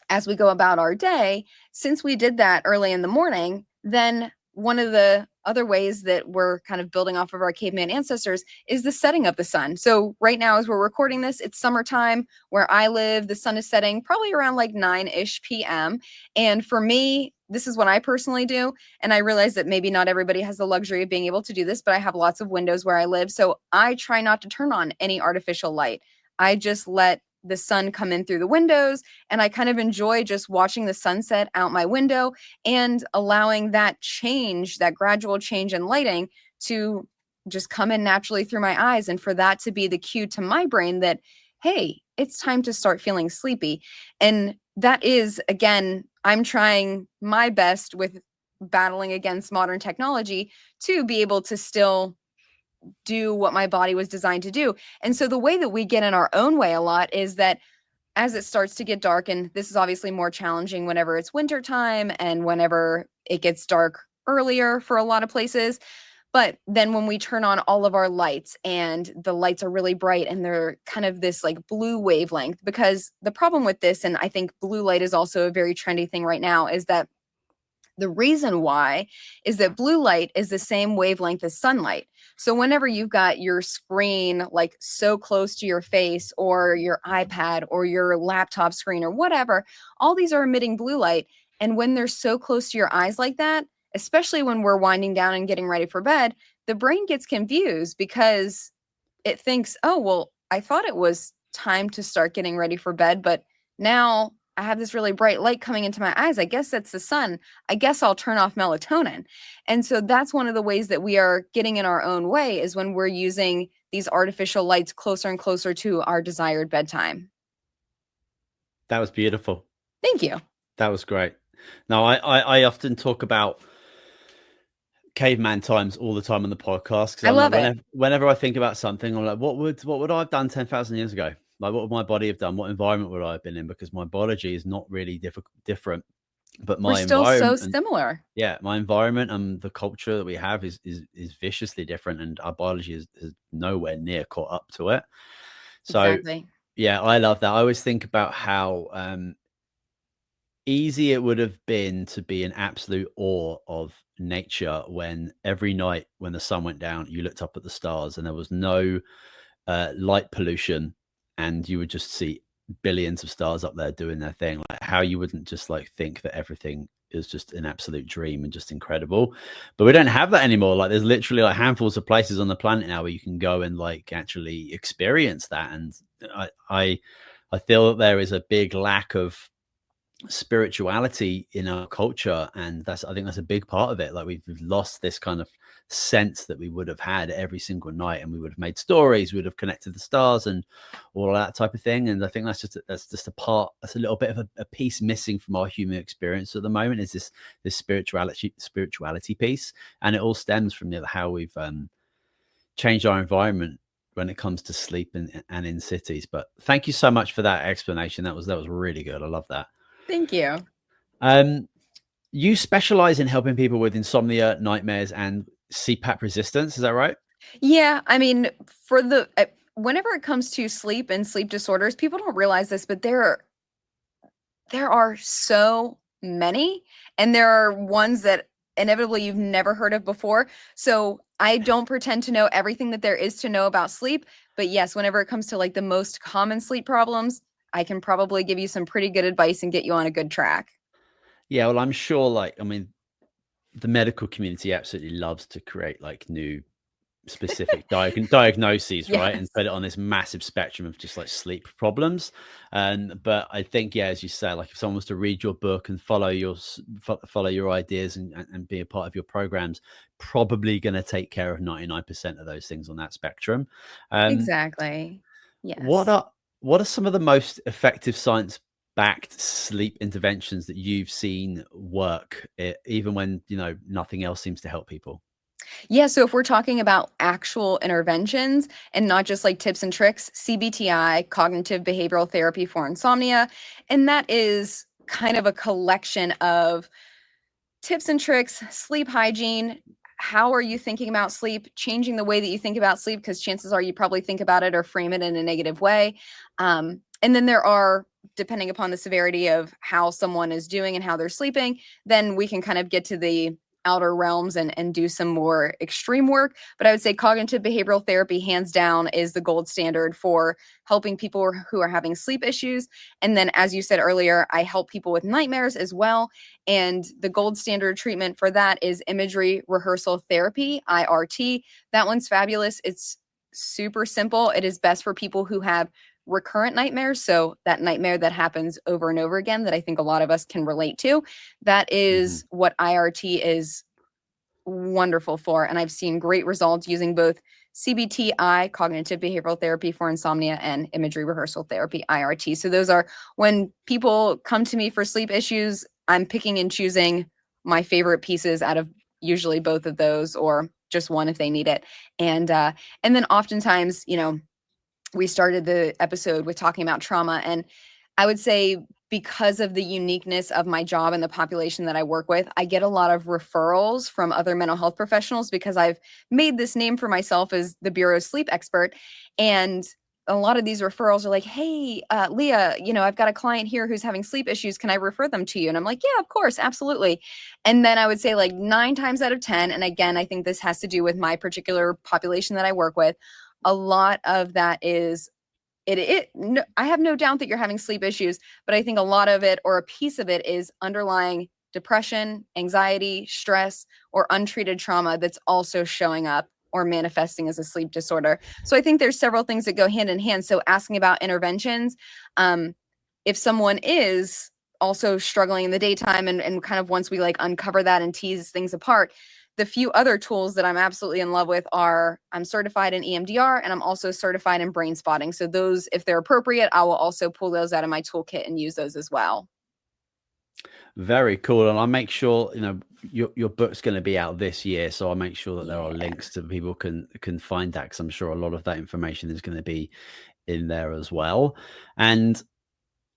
as we go about our day, since we did that early in the morning, then one of the other ways that we're kind of building off of our caveman ancestors is the setting of the sun. So right now, as we're recording this, it's summertime where I live. The sun is setting probably around like 9-ish p.m. And for me, this is what I personally do. And I realize that maybe not everybody has the luxury of being able to do this, but I have lots of windows where I live. So I try not to turn on any artificial light. I just let the sun come in through the windows, and I kind of enjoy just watching the sunset out my window and allowing that change, that gradual change in lighting, to just come in naturally through my eyes, and for that to be the cue to my brain that, hey, it's time to start feeling sleepy. And that is, again, I'm trying my best with battling against modern technology to be able to still do what my body was designed to do. And so the way that we get in our own way a lot is that as it starts to get dark, and this is obviously more challenging whenever it's winter time and whenever it gets dark earlier for a lot of places. But then when we turn on all of our lights and the lights are really bright and they're kind of this like blue wavelength, because the problem with this, and I think blue light is also a very trendy thing right now, is that the reason why is that blue light is the same wavelength as sunlight. So whenever you've got your screen like so close to your face, or your iPad or your laptop screen or whatever, all these are emitting blue light. And when they're so close to your eyes like that, especially when we're winding down and getting ready for bed, the brain gets confused because it thinks, oh, well, I thought it was time to start getting ready for bed, but now I have this really bright light coming into my eyes. I guess that's the sun. I guess I'll turn off melatonin. And so that's one of the ways that we are getting in our own way, is when we're using these artificial lights closer and closer to our desired bedtime. That was beautiful. Thank you. That was great. Now, I often talk about caveman times all the time on the podcast. I love it. Whenever I think about something, I'm like, what would I have done 10,000 years ago? Like, what would my body have done? What environment would I have been in? Because my biology is not really different, but my We're still so similar. Yeah, my environment and the culture that we have is viciously different, and our biology is nowhere near caught up to it. So, exactly. Yeah, I love that. I always think about how easy it would have been to be in absolute awe of nature when every night when the sun went down, you looked up at the stars and there was no light pollution, and you would just see billions of stars up there doing their thing. Like, how you wouldn't just like think that everything is just an absolute dream and just incredible. But we don't have that anymore. Like, there's literally like handfuls of places on the planet now where you can go and like actually experience that. And I feel that there is a big lack of spirituality in our culture, and I think that's a big part of it. Like, we've lost this kind of sense that we would have had every single night, and we would have made stories, we would have connected the stars and all of that type of thing. And I think that's just a little bit of a piece missing from our human experience at the moment, is this spirituality piece. And it all stems from how we've changed our environment when it comes to sleep and in cities. But thank you so much for that explanation. That was really good. I love that. Thank you. You specialize in helping people with insomnia, nightmares, and CPAP resistance. Is that right? Yeah. I mean, whenever it comes to sleep and sleep disorders, people don't realize this, but there are so many, and there are ones that inevitably you've never heard of before. So I don't pretend to know everything that there is to know about sleep. But yes, whenever it comes to like the most common sleep problems, I can probably give you some pretty good advice and get you on a good track. Yeah, well, I'm sure, like, I mean, the medical community absolutely loves to create like new specific diagnoses, right, and Yes. put it on this massive spectrum of just like sleep problems. And but I think, yeah, as you say, like if someone was to read your book and follow your ideas and be a part of your programs, probably going to take care of 99% of those things on that spectrum. um Exactly. what Yes. are what are some of the most effective science backed sleep interventions that you've seen work, even when nothing else seems to help people? Yeah, so if we're talking about actual interventions and not just like tips and tricks, CBTI, cognitive behavioral therapy for insomnia, and that is kind of a collection of tips and tricks, sleep hygiene. How are you thinking about sleep? Changing the way that you think about sleep, because chances are you probably think about it or frame it in a negative way. And then there are, depending upon the severity of how someone is doing and how they're sleeping, then we can kind of get to the outer realms and do some more extreme work. But I would say cognitive behavioral therapy, hands down, is the gold standard for helping people who are having sleep issues. And then, as you said earlier, I help people with nightmares as well. And the gold standard treatment for that is imagery rehearsal therapy, IRT. That one's fabulous. It's super simple. It is best for people who have recurrent nightmares. So, that nightmare that happens over and over again that I think a lot of us can relate to. That Mhm. is what IRT is wonderful for. And I've seen great results using both CBTI, cognitive behavioral therapy for insomnia, and imagery rehearsal therapy, IRT. So those are when people come to me for sleep issues, I'm picking and choosing my favorite pieces out of usually both of those or just one if they need it. And then oftentimes, we started the episode with talking about trauma. And I would say, because of the uniqueness of my job and the population that I work with, I get a lot of referrals from other mental health professionals because I've made this name for myself as the Bureau sleep expert. And a lot of these referrals are like, hey, Leah, I've got a client here who's having sleep issues. Can I refer them to you? And I'm like, yeah, of course, absolutely. And then I would say like 9 times out of 10, and again, I think this has to do with my particular population that I work with, a lot of that is no, I have no doubt that you're having sleep issues, but I think a lot of it or a piece of it is underlying depression, anxiety, stress, or untreated trauma that's also showing up or manifesting as a sleep disorder. So I think there's several things that go hand in hand. So asking about interventions, um, if someone is also struggling in the daytime and kind of once we like uncover that and tease things apart, the few other tools that I'm absolutely in love with are I'm certified in EMDR and I'm also certified in brain spotting. So those, if they're appropriate, I will also pull those out of my toolkit and use those as well. Very cool. And I'll make sure, your book's going to be out this year. So I'll make sure that there are Yeah. links to people can find that, because I'm sure a lot of that information is going to be in there as well. And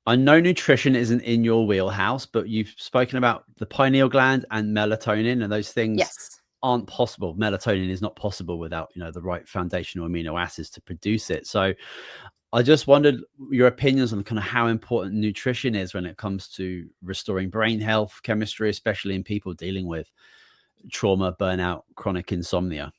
I know nutrition isn't in your wheelhouse, but you've spoken about the pineal gland and melatonin, and those things Yes. aren't possible. Melatonin is not possible without, the right foundational amino acids to produce it. So I just wondered your opinions on kind of how important nutrition is when it comes to restoring brain health, chemistry, especially in people dealing with trauma, burnout, chronic insomnia.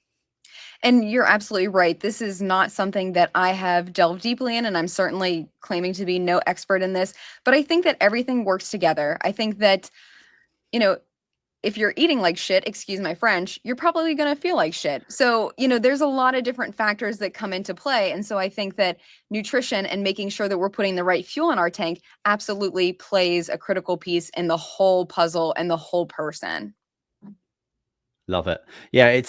And you're absolutely right. This is not something that I have delved deeply in, and I'm certainly claiming to be no expert in this, but I think that everything works together. I think that, you know, if you're eating like shit, excuse my French, you're probably going to feel like shit. So, there's a lot of different factors that come into play. And so I think that nutrition and making sure that we're putting the right fuel in our tank absolutely plays a critical piece in the whole puzzle and the whole person. Love it. Yeah,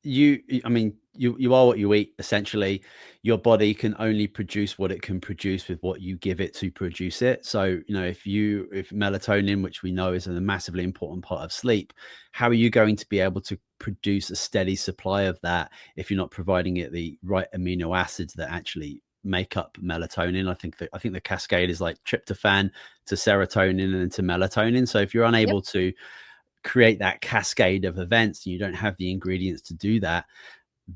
you are what you eat, essentially. Your body can only produce what it can produce with what you give it to produce it. So, if melatonin, which we know is a massively important part of sleep, how are you going to be able to produce a steady supply of that if you're not providing it the right amino acids that actually make up melatonin? I think the cascade is like tryptophan to serotonin and to melatonin. So if you're Yep. unable to create that cascade of events and you don't have the ingredients to do that,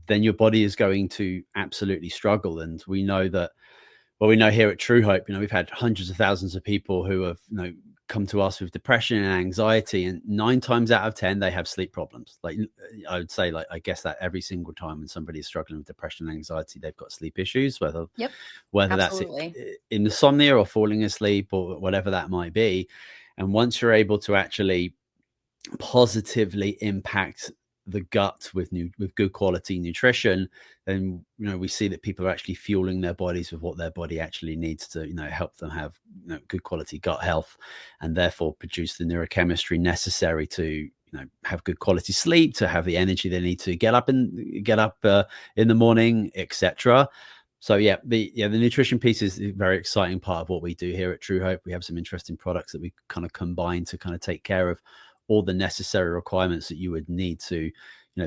then your body is going to absolutely struggle. And we know that, well, we know here at Truehope, we've had hundreds of thousands of people who have, come to us with depression and anxiety, and 9 times out of 10 they have sleep problems. Like I would say, like I guess that every single time when somebody is struggling with depression and anxiety, they've got sleep issues, whether that's Absolutely. insomnia or falling asleep or whatever that might be. And once you're able to actually positively impact the gut with good quality nutrition, then we see that people are actually fueling their bodies with what their body actually needs to help them have good quality gut health, and therefore produce the neurochemistry necessary to have good quality sleep, to have the energy they need to get up in the morning, etc. So the nutrition piece is a very exciting part of what we do here at Truehope. We have some interesting products that we kind of combine to kind of take care of all the necessary requirements that you would need to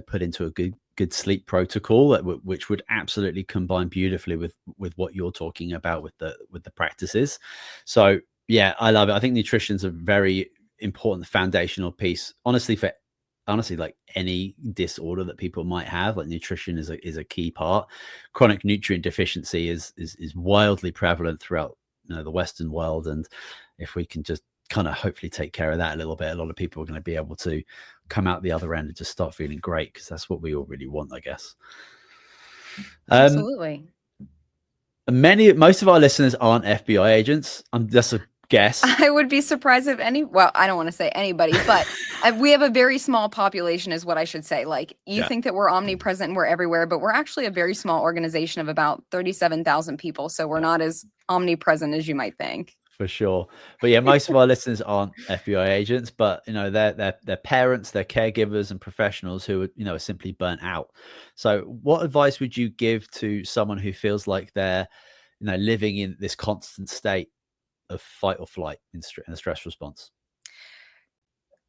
put into a good sleep protocol, which would absolutely combine beautifully with what you're talking about with the practices. So I love it. I think nutrition is a very important foundational piece, honestly, like any disorder that people might have. Like nutrition is a key part. Chronic nutrient deficiency is wildly prevalent throughout the Western world, and if we can just kind of hopefully take care of that a little bit, a lot of people are going to be able to come out the other end and just start feeling great, because that's what we all really want, I guess. Absolutely. Most of our listeners aren't FBI agents. That's a guess. I would be surprised if I don't want to say anybody, but we have a very small population is what I should say. Like you think that we're omnipresent and we're everywhere, but we're actually a very small organization of about 37,000 people. So we're not as omnipresent as you might think. For sure. But most of our listeners aren't FBI agents, but they're parents, they're caregivers and professionals who are simply burnt out. So what advice would you give to someone who feels like they're living in this constant state of fight or flight in a stress response?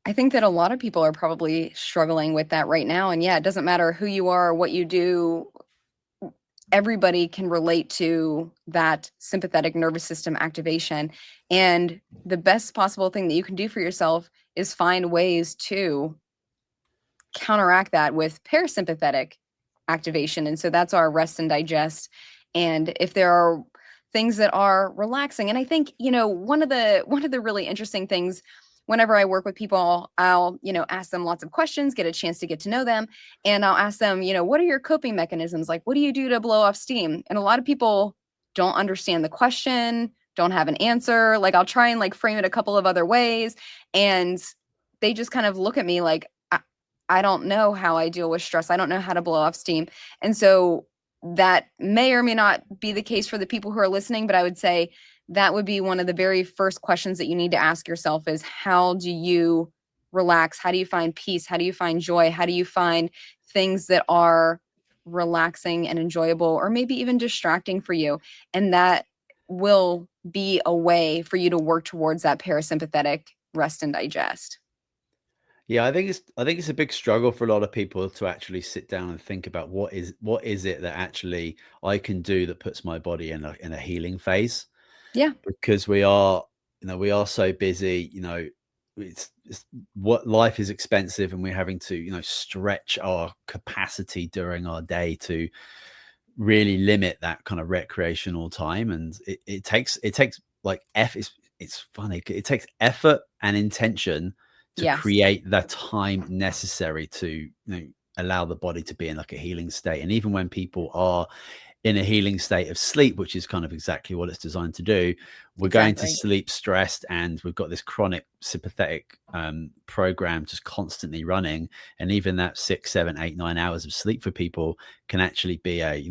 I think that a lot of people are probably struggling with that right now. And it doesn't matter who you are or what you do. Everybody can relate to that sympathetic nervous system activation. And the best possible thing that you can do for yourself is find ways to counteract that with parasympathetic activation. And so that's our rest and digest. And if there are things that are relaxing, and I think, one of the really interesting things whenever I work with people, I'll, ask them lots of questions, get a chance to get to know them. And I'll ask them, what are your coping mechanisms? Like, what do you do to blow off steam? And a lot of people don't understand the question, don't have an answer. Like I'll try and frame it a couple of other ways. And they just kind of look at me like, I don't know how I deal with stress. I don't know how to blow off steam. And so that may or may not be the case for the people who are listening, but I would say that would be one of the very first questions that you need to ask yourself is, how do you relax? How do you find peace? How do you find joy? How do you find things that are relaxing and enjoyable, or maybe even distracting for you? And that will be a way for you to work towards that parasympathetic rest and digest. I think it's a big struggle for a lot of people to actually sit down and think about what is it that actually I can do that puts my body in a healing phase. Yeah. Because we are so busy, it's what life is expensive, and we're having to, stretch our capacity during our day to really limit that kind of recreational time. And it takes like it's funny. It takes effort and intention to create the time necessary to allow the body to be in like a healing state. And even when people are in a healing state of sleep, which is kind of exactly what it's designed to do, we're going to sleep stressed, and we've got this chronic sympathetic program just constantly running. And even that 6, 7, 8, 9 hours of sleep for people can actually be a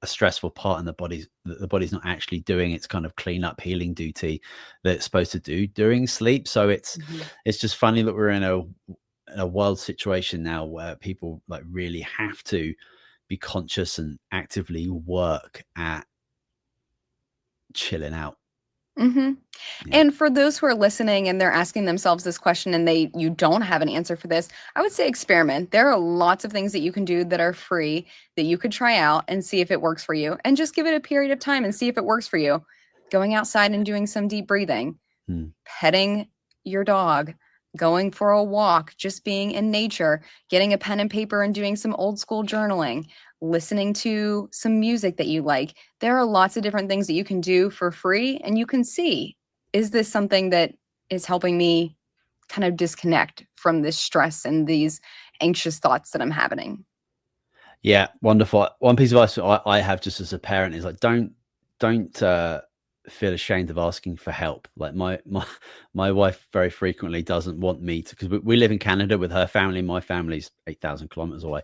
stressful part, and the body's not actually doing its kind of clean up healing duty that it's supposed to do during sleep. So it's just funny that we're in a world situation now where people really have to be conscious and actively work at chilling out. And for those who are listening and they're asking themselves this question and you don't have an answer for this, I would say experiment. There are lots of things that you can do that are free that you could try out and see if it works for you, and just give it a period of time and see if it works for you. Going outside and doing some deep breathing, petting your dog, going for a walk, just being in nature, getting a pen and paper and doing some old school journaling, listening to some music that you like. There are lots of different things that you can do for free, and you can see, is this something that is helping me kind of disconnect from this stress and these anxious thoughts that I'm having. Yeah, wonderful. One piece of advice I have just as a parent is like, don't feel ashamed of asking for help. Like my wife very frequently doesn't want me to, because we live in Canada with her family. My family's 8,000 kilometers away.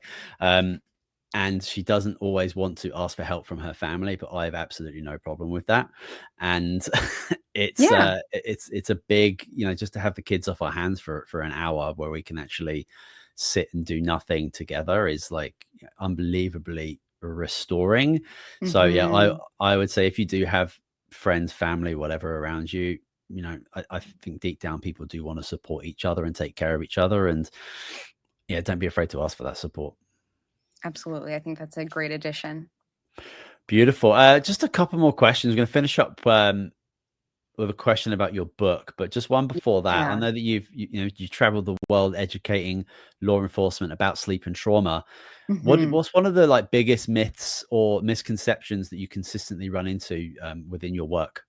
And she doesn't always want to ask for help from her family, but I have absolutely no problem with that. And it's a big, just to have the kids off our hands for an hour where we can actually sit and do nothing together is like unbelievably restoring. So yeah, I would say if you do have friends, family, whatever around you, I think deep down people do want to support each other and take care of each other. And yeah, don't be afraid to ask for that support. Absolutely. I think that's a great addition. Beautiful. Just a couple more questions. We're going to finish up with a question about your book, but just one before that. Yeah. I know that you traveled the world educating law enforcement about sleep and trauma. What's one of the like biggest myths or misconceptions that you consistently run into within your work?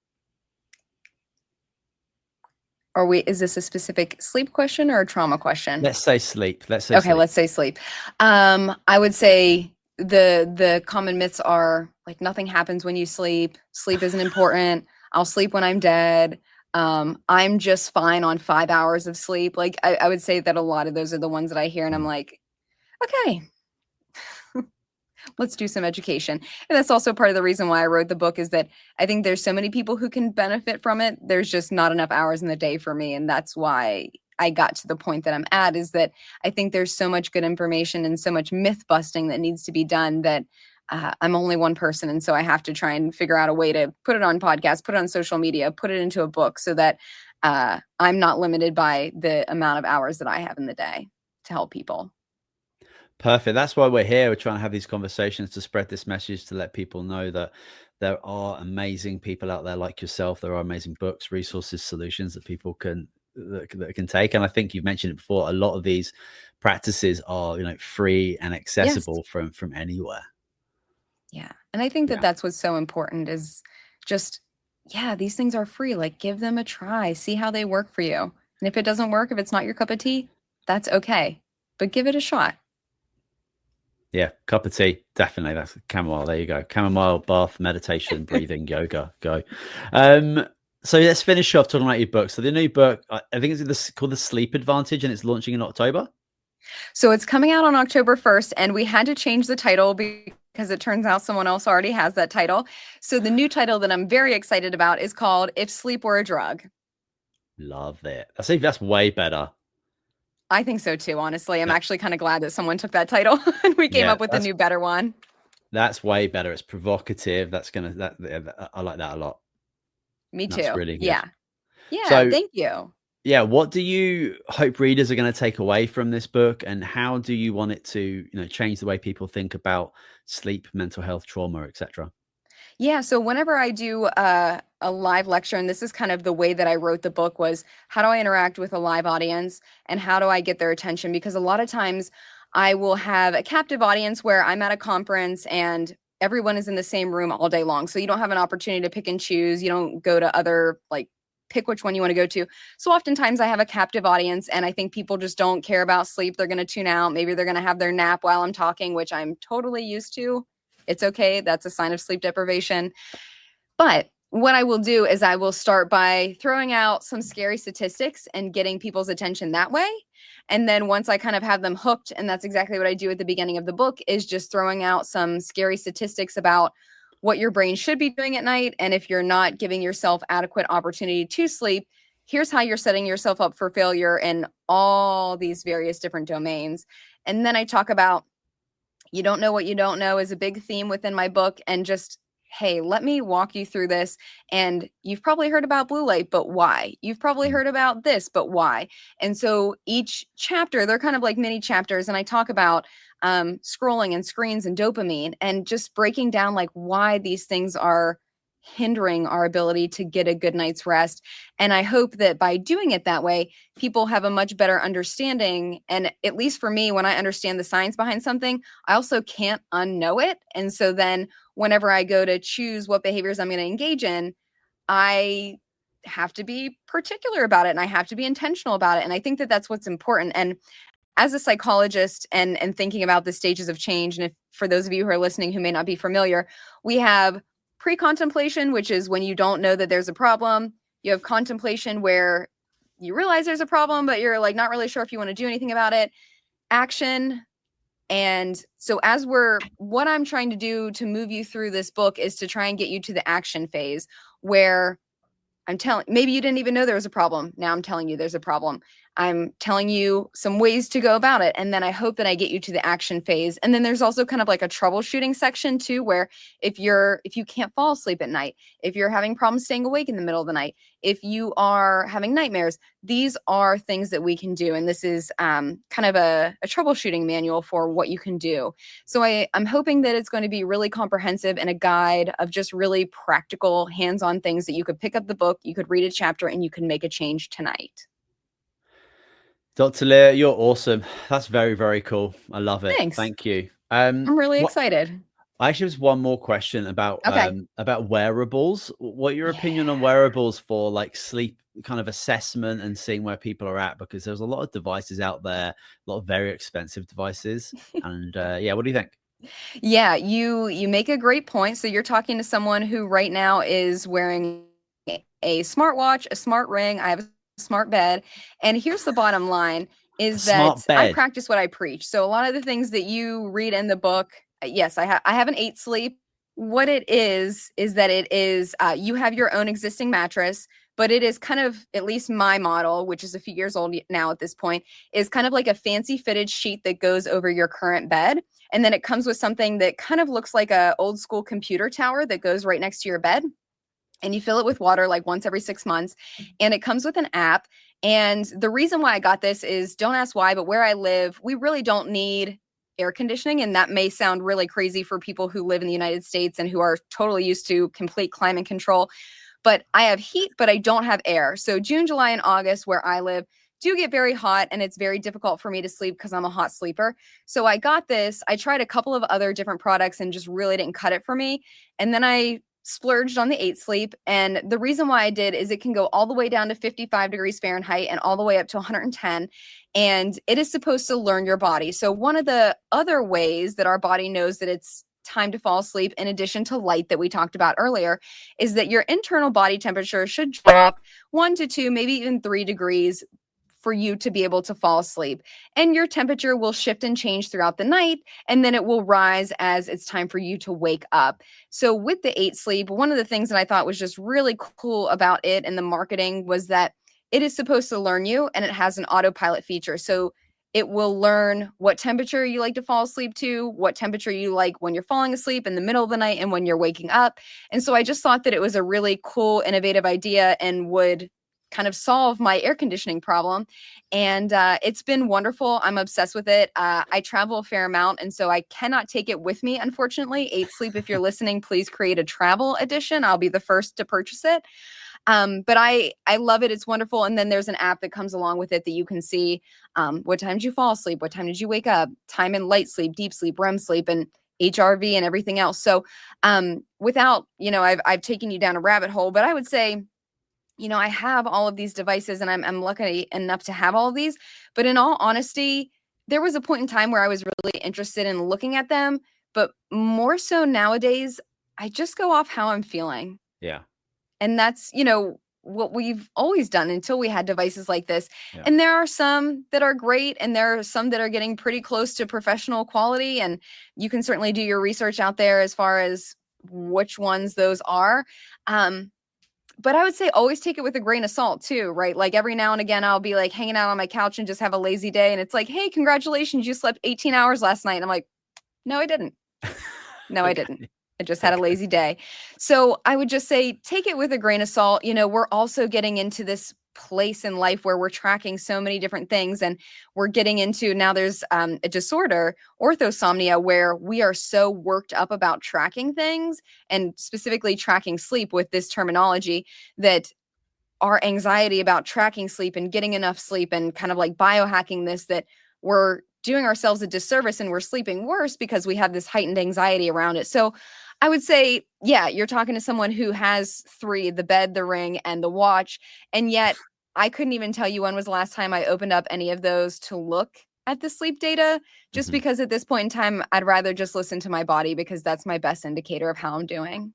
Is this a specific sleep question or a trauma question? Let's say sleep. Okay, sleep. let's say sleep. I would say the common myths are like nothing happens when you sleep. Sleep isn't important. I'll sleep when I'm dead. I'm just fine on 5 hours of sleep. Like I would say that a lot of those are the ones that I hear and I'm like, okay, let's do some education. And that's also part of the reason why I wrote the book, is that I think there's so many people who can benefit from it. There's just not enough hours in the day for me. And that's why I got to the point that I'm at, is that I think there's so much good information and so much myth busting that needs to be done that I'm only one person. And so I have to try and figure out a way to put it on podcasts, put it on social media, put it into a book so that I'm not limited by the amount of hours that I have in the day to help people. Perfect. That's why we're here. We're trying to have these conversations to spread this message, to let people know that there are amazing people out there like yourself. There are amazing books, resources, solutions that people can take. And I think you've mentioned it before. A lot of these practices are, free and accessible from anywhere. Yeah. And I think that that's what's so important, is just, these things are free. Like, give them a try, see how they work for you. And if it doesn't work, if it's not your cup of tea, that's okay. But give it a shot. Yeah, cup of tea, definitely. That's chamomile. There you go. Chamomile, bath, meditation, breathing, yoga. Go. So let's finish off talking about your book. So the new book, I think it's called The Sleep Advantage, and it's launching in October. So it's coming out on October 1st, and we had to change the title because it turns out someone else already has that title. So the new title that I'm very excited about is called If Sleep Were a Drug. Love it. I think that's way better. I think so too, honestly. I'm actually kind of glad that someone took that title and we came up with a new, better one. That's way better. It's provocative. I like that a lot. Me too. That's really good. Yeah. So, thank you. Yeah. What do you hope readers are going to take away from this book, and how do you want it to, change the way people think about sleep, mental health, trauma, etc.? Yeah. So whenever I do a live lecture, and this is kind of the way that I wrote the book, was how do I interact with a live audience and how do I get their attention? Because a lot of times I will have a captive audience where I'm at a conference and everyone is in the same room all day long. So you don't have an opportunity to pick and choose. You don't go to other, pick which one you want to go to. So oftentimes I have a captive audience, and I think people just don't care about sleep. They're going to tune out. Maybe they're going to have their nap while I'm talking, which I'm totally used to. It's okay. That's a sign of sleep deprivation. But what I will do is I will start by throwing out some scary statistics and getting people's attention that way. And then once I kind of have them hooked, and that's exactly what I do at the beginning of the book, is just throwing out some scary statistics about what your brain should be doing at night. And if you're not giving yourself adequate opportunity to sleep, here's how you're setting yourself up for failure in all these various different domains. And then I talk about you don't know what you don't know is a big theme within my book. And just, hey, let me walk you through this. And you've probably heard about blue light, but why? You've probably heard about this, but why? And so each chapter, they're kind of like mini chapters. And I talk about scrolling and screens and dopamine, and just breaking down like why these things are hindering our ability to get a good night's rest. And I hope that by doing it that way, people have a much better understanding. And at least for me, when I understand the science behind something, I also can't unknow it. And so then whenever I go to choose what behaviors I'm going to engage in, I have to be particular about it and I have to be intentional about it. And I think that that's what's important. And as a psychologist and thinking about the stages of change, and if for those of you who are listening who may not be familiar, we have pre-contemplation, which is when you don't know that there's a problem. You have contemplation where you realize there's a problem, but you're like not really sure if you want to do anything about it. Action. And so what I'm trying to do to move you through this book is to try and get you to the action phase where maybe you didn't even know there was a problem. Now I'm telling you there's a problem. I'm telling you some ways to go about it. And then I hope that I get you to the action phase. And then there's also kind of like a troubleshooting section too, where if you can't fall asleep at night, if you're having problems staying awake in the middle of the night, if you are having nightmares, these are things that we can do. And this is kind of a troubleshooting manual for what you can do. So I'm hoping that it's going to be really comprehensive and a guide of just really practical hands-on things that you could pick up the book, you could read a chapter, and you can make a change tonight. Dr. Leah, you're awesome. That's very, very cool. I love it. Thanks. Thank you. I'm really excited. I actually have one more question about wearables. What your opinion on wearables for like sleep kind of assessment and seeing where people are at? Because there's a lot of devices out there, a lot of very expensive devices. And what do you think? Yeah, you make a great point. So you're talking to someone who right now is wearing a smartwatch, a smart ring. I have a smart bed. And here's the bottom line is that I practice what I preach. So a lot of the things that you read in the book, yes, I have an 8 sleep. What it is that it is, you have your own existing mattress, but it is kind of, at least my model, which is a few years old now at this point, is kind of like a fancy fitted sheet that goes over your current bed. And then it comes with something that kind of looks like a old school computer tower that goes right next to your bed. And you fill it with water like once every 6 months. And it comes with an app. And the reason why I got this is, don't ask why, but where I live, we really don't need air conditioning. And that may sound really crazy for people who live in the United States and who are totally used to complete climate control. But I have heat, but I don't have air. So June, July, and August, where I live, do get very hot, and it's very difficult for me to sleep because I'm a hot sleeper. So I got this. I tried a couple of other different products and just really didn't cut it for me. And then I splurged on the 8 sleep. And the reason why I did is it can go all the way down to 55 degrees Fahrenheit and all the way up to 110. And it is supposed to learn your body. So one of the other ways that our body knows that it's time to fall asleep, in addition to light that we talked about earlier, is that your internal body temperature should drop 1 to 2, maybe even 3 degrees for you to be able to fall asleep. And your temperature will shift and change throughout the night, and then it will rise as it's time for you to wake up. So with the 8 sleep, one of the things that I thought was just really cool about it and the marketing was that it is supposed to learn you, and it has an autopilot feature. So it will learn what temperature you like to fall asleep to, what temperature you like when you're falling asleep in the middle of the night and when you're waking up. And so I just thought that it was a really cool, innovative idea and would kind of solve my air conditioning problem. And it's been wonderful. I'm obsessed with it. I travel a fair amount, and so I cannot take it with me, unfortunately. 8 sleep, if you're listening, please create a travel edition. I'll be the first to purchase it. But I love it. It's wonderful. And then there's an app that comes along with it that you can see what time did you fall asleep? What time did you wake up? Time in light sleep, deep sleep, REM sleep, and HRV and everything else. So without, I've taken you down a rabbit hole, but I would say, I have all of these devices, and I'm lucky enough to have all of these. But in all honesty, there was a point in time where I was really interested in looking at them. But more so nowadays, I just go off how I'm feeling. Yeah. And that's, what we've always done until we had devices like this. Yeah. And there are some that are great, and there are some that are getting pretty close to professional quality. And you can certainly do your research out there as far as which ones those are. But I would say always take it with a grain of salt too, right? Like every now and again, I'll be like hanging out on my couch and just have a lazy day. And it's like, hey, congratulations, you slept 18 hours last night. And I'm like, no, I didn't. No, I didn't. I just had a lazy day. So I would just say, take it with a grain of salt. We're also getting into this place in life where we're tracking so many different things, and we're getting into, now there's a disorder, orthosomnia, where we are so worked up about tracking things, and specifically tracking sleep with this terminology, that our anxiety about tracking sleep and getting enough sleep and kind of like biohacking this, that we're doing ourselves a disservice and we're sleeping worse because we have this heightened anxiety around it. So I would say, yeah, you're talking to someone who has three, the bed, the ring, and the watch. And yet I couldn't even tell you when was the last time I opened up any of those to look at the sleep data, just Mhm. because at this point in time, I'd rather just listen to my body because that's my best indicator of how I'm doing.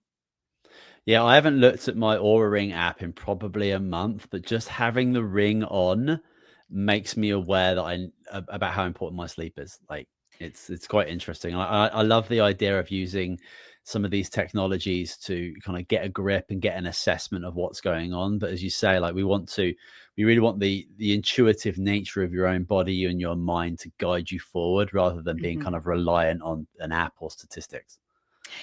Yeah, I haven't looked at my Aura Ring app in probably a month, but just having the ring on makes me aware that about how important my sleep is. Like it's quite interesting. I love the idea of using some of these technologies to kind of get a grip and get an assessment of what's going on. But as you say, like we really want the intuitive nature of your own body and your mind to guide you forward rather than being Mhm. kind of reliant on an app or statistics.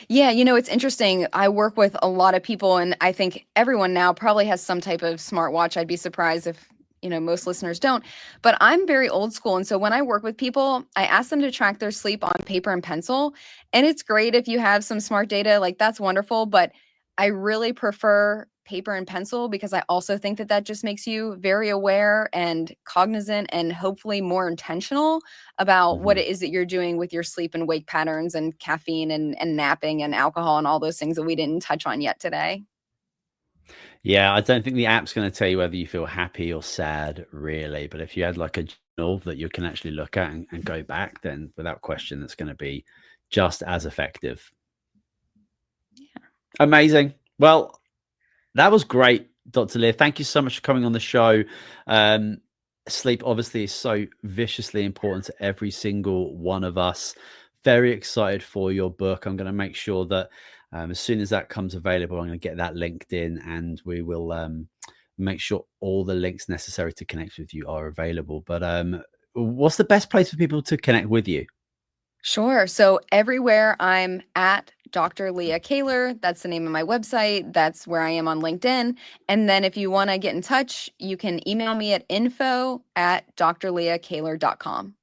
Yeah, it's interesting. I work with a lot of people, and I think everyone now probably has some type of smartwatch. I'd be surprised if, most listeners don't. But I'm very old school. And so when I work with people, I ask them to track their sleep on paper and pencil. And it's great if you have some smart data, like that's wonderful. But I really prefer paper and pencil because I also think that that just makes you very aware and cognizant and hopefully more intentional about what Mhm. it is that you're doing with your sleep and wake patterns and caffeine and napping and alcohol and all those things that we didn't touch on yet today. Yeah, I don't think the app's going to tell you whether you feel happy or sad, really. But if you had like a journal that you can actually look at and go back, then without question, that's going to be just as effective. Amazing. Well, that was great, Dr. Leah. Thank you so much for coming on the show. Um, Sleep obviously is so viciously important to every single one of us. Very excited for your book. I'm going to make sure that as soon as that comes available, I'm going to get that linked in, and we will make sure all the links necessary to connect with you are available. But what's the best place for people to connect with you? Sure. So everywhere I'm at Dr. Leah Kaylor, that's the name of my website. That's where I am on LinkedIn. And then if you want to get in touch, you can email me at info@drleahkaylor.com.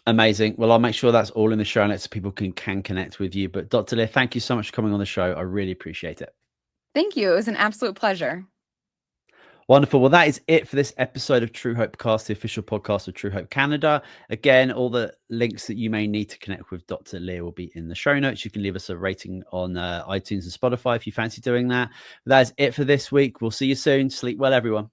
Amazing. Well, I'll make sure that's all in the show notes so people can connect with you. But Dr. Leah, thank you so much for coming on the show. I really appreciate it. Thank you. It was an absolute pleasure. Wonderful. Well, that is it for this episode of True Hope Cast, the official podcast of True Hope Canada. Again, all the links that you may need to connect with Dr. Leah will be in the show notes. You can leave us a rating on iTunes and Spotify if you fancy doing that. But that is it for this week. We'll see you soon. Sleep well, everyone.